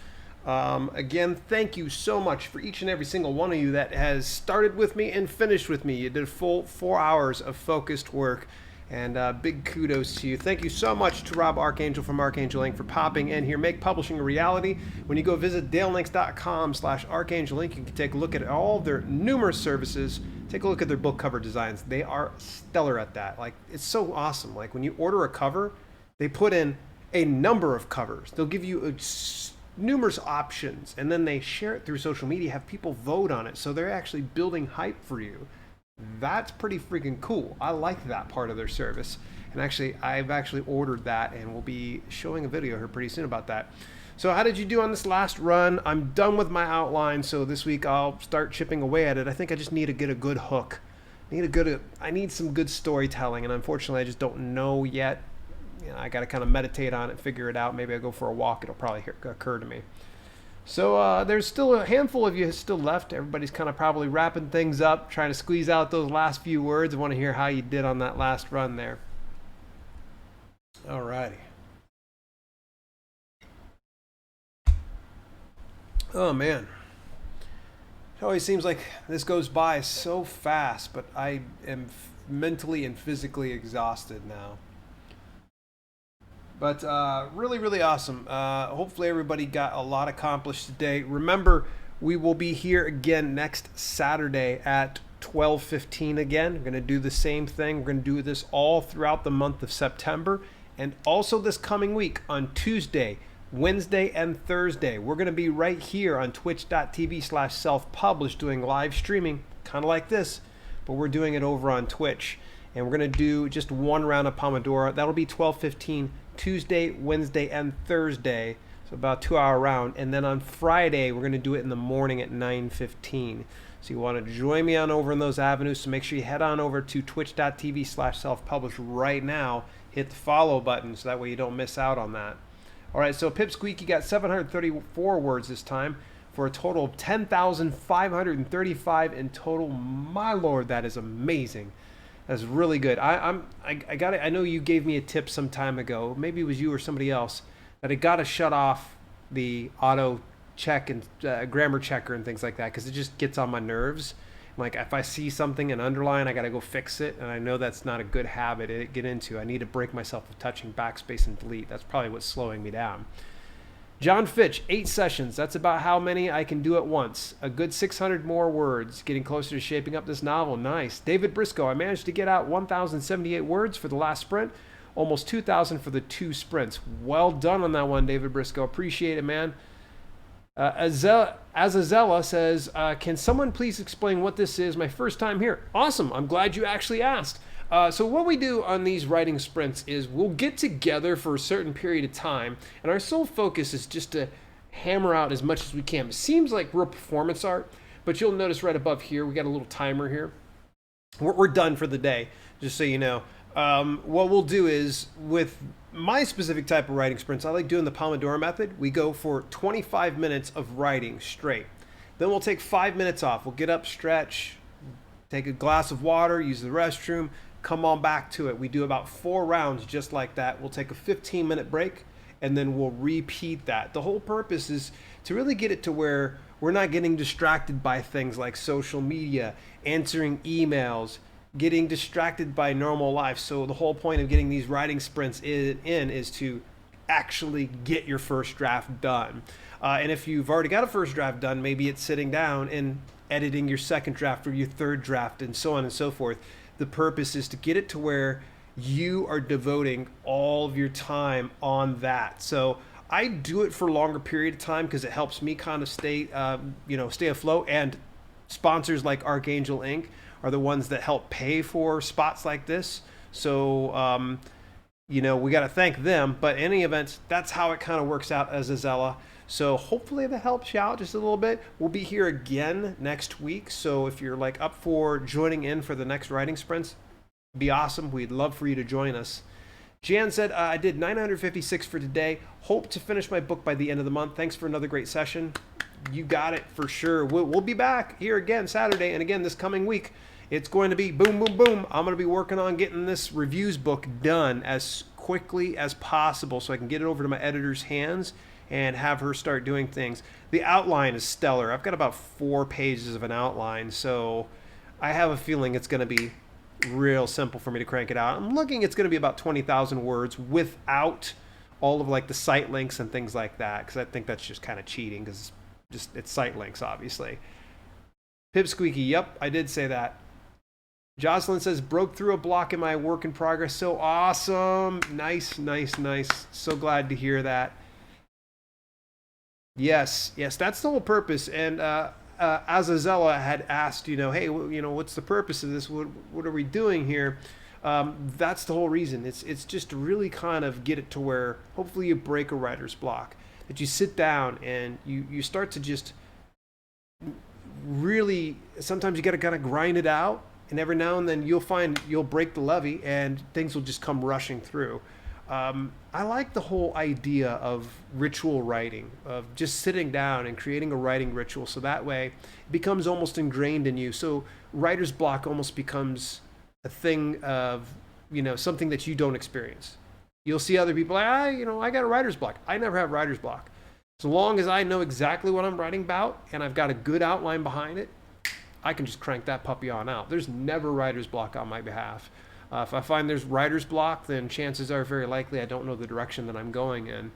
Again, thank you so much for each and every single one of you that has started with me and finished with me. You did a full 4 hours of focused work, and big kudos to you. Thank you so much to Rob Archangel from Archangel Inc. for popping in here. Make publishing a reality. When you go visit dalelinks.com/Archangel Inc., you can take a look at all their numerous services. Take a look at their book cover designs. They are stellar at that. Like, it's so awesome. Like, when you order a cover, they put in a number of covers. They'll give you numerous options, and then they share it through social media, have people vote on it, so they're actually building hype for you. That's pretty freaking cool. I like that part of their service, and actually I've actually ordered that, and we'll be showing a video here pretty soon about that. So how did you do on this last run? I'm done with my outline, so this week I'll start chipping away at it. I think I just need to get a good hook. I need some good storytelling, and unfortunately I just don't know yet. You know, I got to kind of meditate on it, figure it out. Maybe I go for a walk. It'll probably occur to me. So there's still a handful of you still left. Everybody's kind of probably wrapping things up, trying to squeeze out those last few words. I want to hear how you did on that last run there. All righty. Oh, man. It always seems like this goes by so fast, but I am mentally and physically exhausted now. But really, really awesome. Hopefully everybody got a lot accomplished today. Remember, we will be here again next Saturday at 12:15 again. We're going to do the same thing. We're going to do this all throughout the month of September. And also this coming week on Tuesday, Wednesday, and Thursday. We're going to be right here on twitch.tv/self-publish doing live streaming, kind of like this, but we're doing it over on Twitch. And we're going to do just one round of Pomodoro. That'll be 12:15 Tuesday, Wednesday, and Thursday. So about 2-hour round. And then on Friday, we're going to do it in the morning at 9:15. So you want to join me on over in those avenues. So make sure you head on over to twitch.tv/self-publish right now. Hit the follow button so that way you don't miss out on that. All right, so Pipsqueak, you got 734 words this time for a total of 10,535 in total. My Lord, that is amazing. That's really good. I got it. I know you gave me a tip some time ago. Maybe it was you or somebody else that I got to shut off the auto check and grammar checker and things like that because it just gets on my nerves. Like if I see something and underline, I got to go fix it, and I know that's not a good habit to get into. I need to break myself of touching backspace and delete. That's probably what's slowing me down. John Fitch, 8 sessions. That's about how many I can do at once. A good 600 more words. Getting closer to shaping up this novel. Nice. David Briscoe, I managed to get out 1,078 words for the last sprint. Almost 2,000 for the 2 sprints. Well done on that one, David Briscoe. Appreciate it, man. Azazella says, can someone please explain what this is? My first time here. Awesome. I'm glad you actually asked. So what we do on these writing sprints is we'll get together for a certain period of time, and our sole focus is just to hammer out as much as we can. It seems like real performance art, but you'll notice right above here, we got a little timer here. We're done for the day, just so you know. What we'll do is, with my specific type of writing sprints, I like doing the Pomodoro method. We go for 25 minutes of writing straight. Then we'll take 5 minutes off. We'll get up, stretch, take a glass of water, use the restroom, come on back to it. We do about 4 rounds just like that. We'll take a 15-minute break, and then we'll repeat that. The whole purpose is to really get it to where we're not getting distracted by things like social media, answering emails, getting distracted by normal life. So the whole point of getting these writing sprints in is to actually get your first draft done. And if you've already got a first draft done, maybe it's sitting down and editing your second draft or your third draft and so on and so forth. The purpose is to get it to where you are devoting all of your time on that. So I do it for a longer period of time because it helps me kind of stay afloat. And sponsors like Archangel Inc. are the ones that help pay for spots like this. So we got to thank them. But in any event, that's how it kind of works out as a Zella. So hopefully that helps you out just a little bit. We'll be here again next week. So if you're like up for joining in for the next writing sprints, be awesome. We'd love for you to join us. Jan said, I did 956 for today. Hope to finish my book by the end of the month. Thanks for another great session. You got it for sure. We'll be back here again Saturday and again this coming week. It's going to be boom, boom, boom. I'm going to be working on getting this reviews book done as quickly as possible so I can get it over to my editor's hands and have her start doing things. The outline is stellar. I've got about 4 pages of an outline, so I have a feeling it's going to be real simple for me to crank it out. I'm looking it's going to be about 20,000 words without all of like the site links and things like that, because I think that's just kind of cheating, because it's site links, obviously. Pipsqueaky, yep, I did say that. Jocelyn says, broke through a block in my work in progress. So awesome. Nice, nice, nice. So glad to hear that. Yes, that's the whole purpose. And Azazella had asked, hey, what's the purpose of this? What are we doing here? That's the whole reason. It's just to really kind of get it to where hopefully you break a writer's block, that you sit down and you start to just really, sometimes you got to kind of grind it out, and every now and then you'll find you'll break the levee and things will just come rushing through. I like the whole idea of ritual writing, of just sitting down and creating a writing ritual, so that way it becomes almost ingrained in you. So writer's block almost becomes a thing of, something that you don't experience. You'll see other people, I got a writer's block. I never have writer's block. As long as I know exactly what I'm writing about and I've got a good outline behind it, I can just crank that puppy on out. There's never writer's block on my behalf. If I find there's writer's block, then chances are very likely I don't know the direction that I'm going in.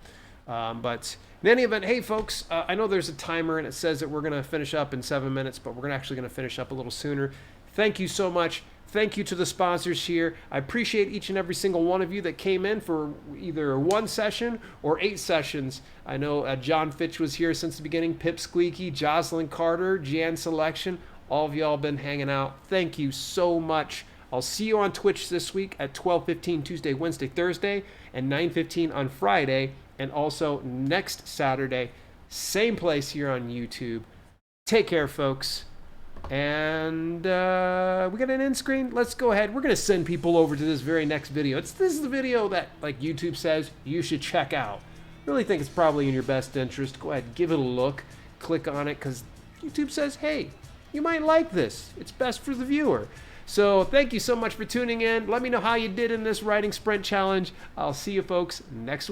But in any event, hey folks, I know there's a timer and it says that we're going to finish up in 7 minutes, but we're actually going to finish up a little sooner. Thank you so much. Thank you to the sponsors here. I appreciate each and every single one of you that came in for either 1 session or 8 sessions. I know John Fitch was here since the beginning, Pip Squeaky, Jocelyn Carter, Jan Selection. All of y'all been hanging out. Thank you so much. I'll see you on Twitch this week at 12:15 Tuesday, Wednesday, Thursday, and 9:15 on Friday, and also next Saturday, same place here on YouTube. Take care, folks. And we got an end screen. Let's go ahead. We're going to send people over to this very next video. This is the video that, like YouTube says, you should check out. Really think it's probably in your best interest. Go ahead, give it a look. Click on it, because YouTube says, hey, you might like this. It's best for the viewer. So thank you so much for tuning in. Let me know how you did in this writing sprint challenge. I'll see you folks next week.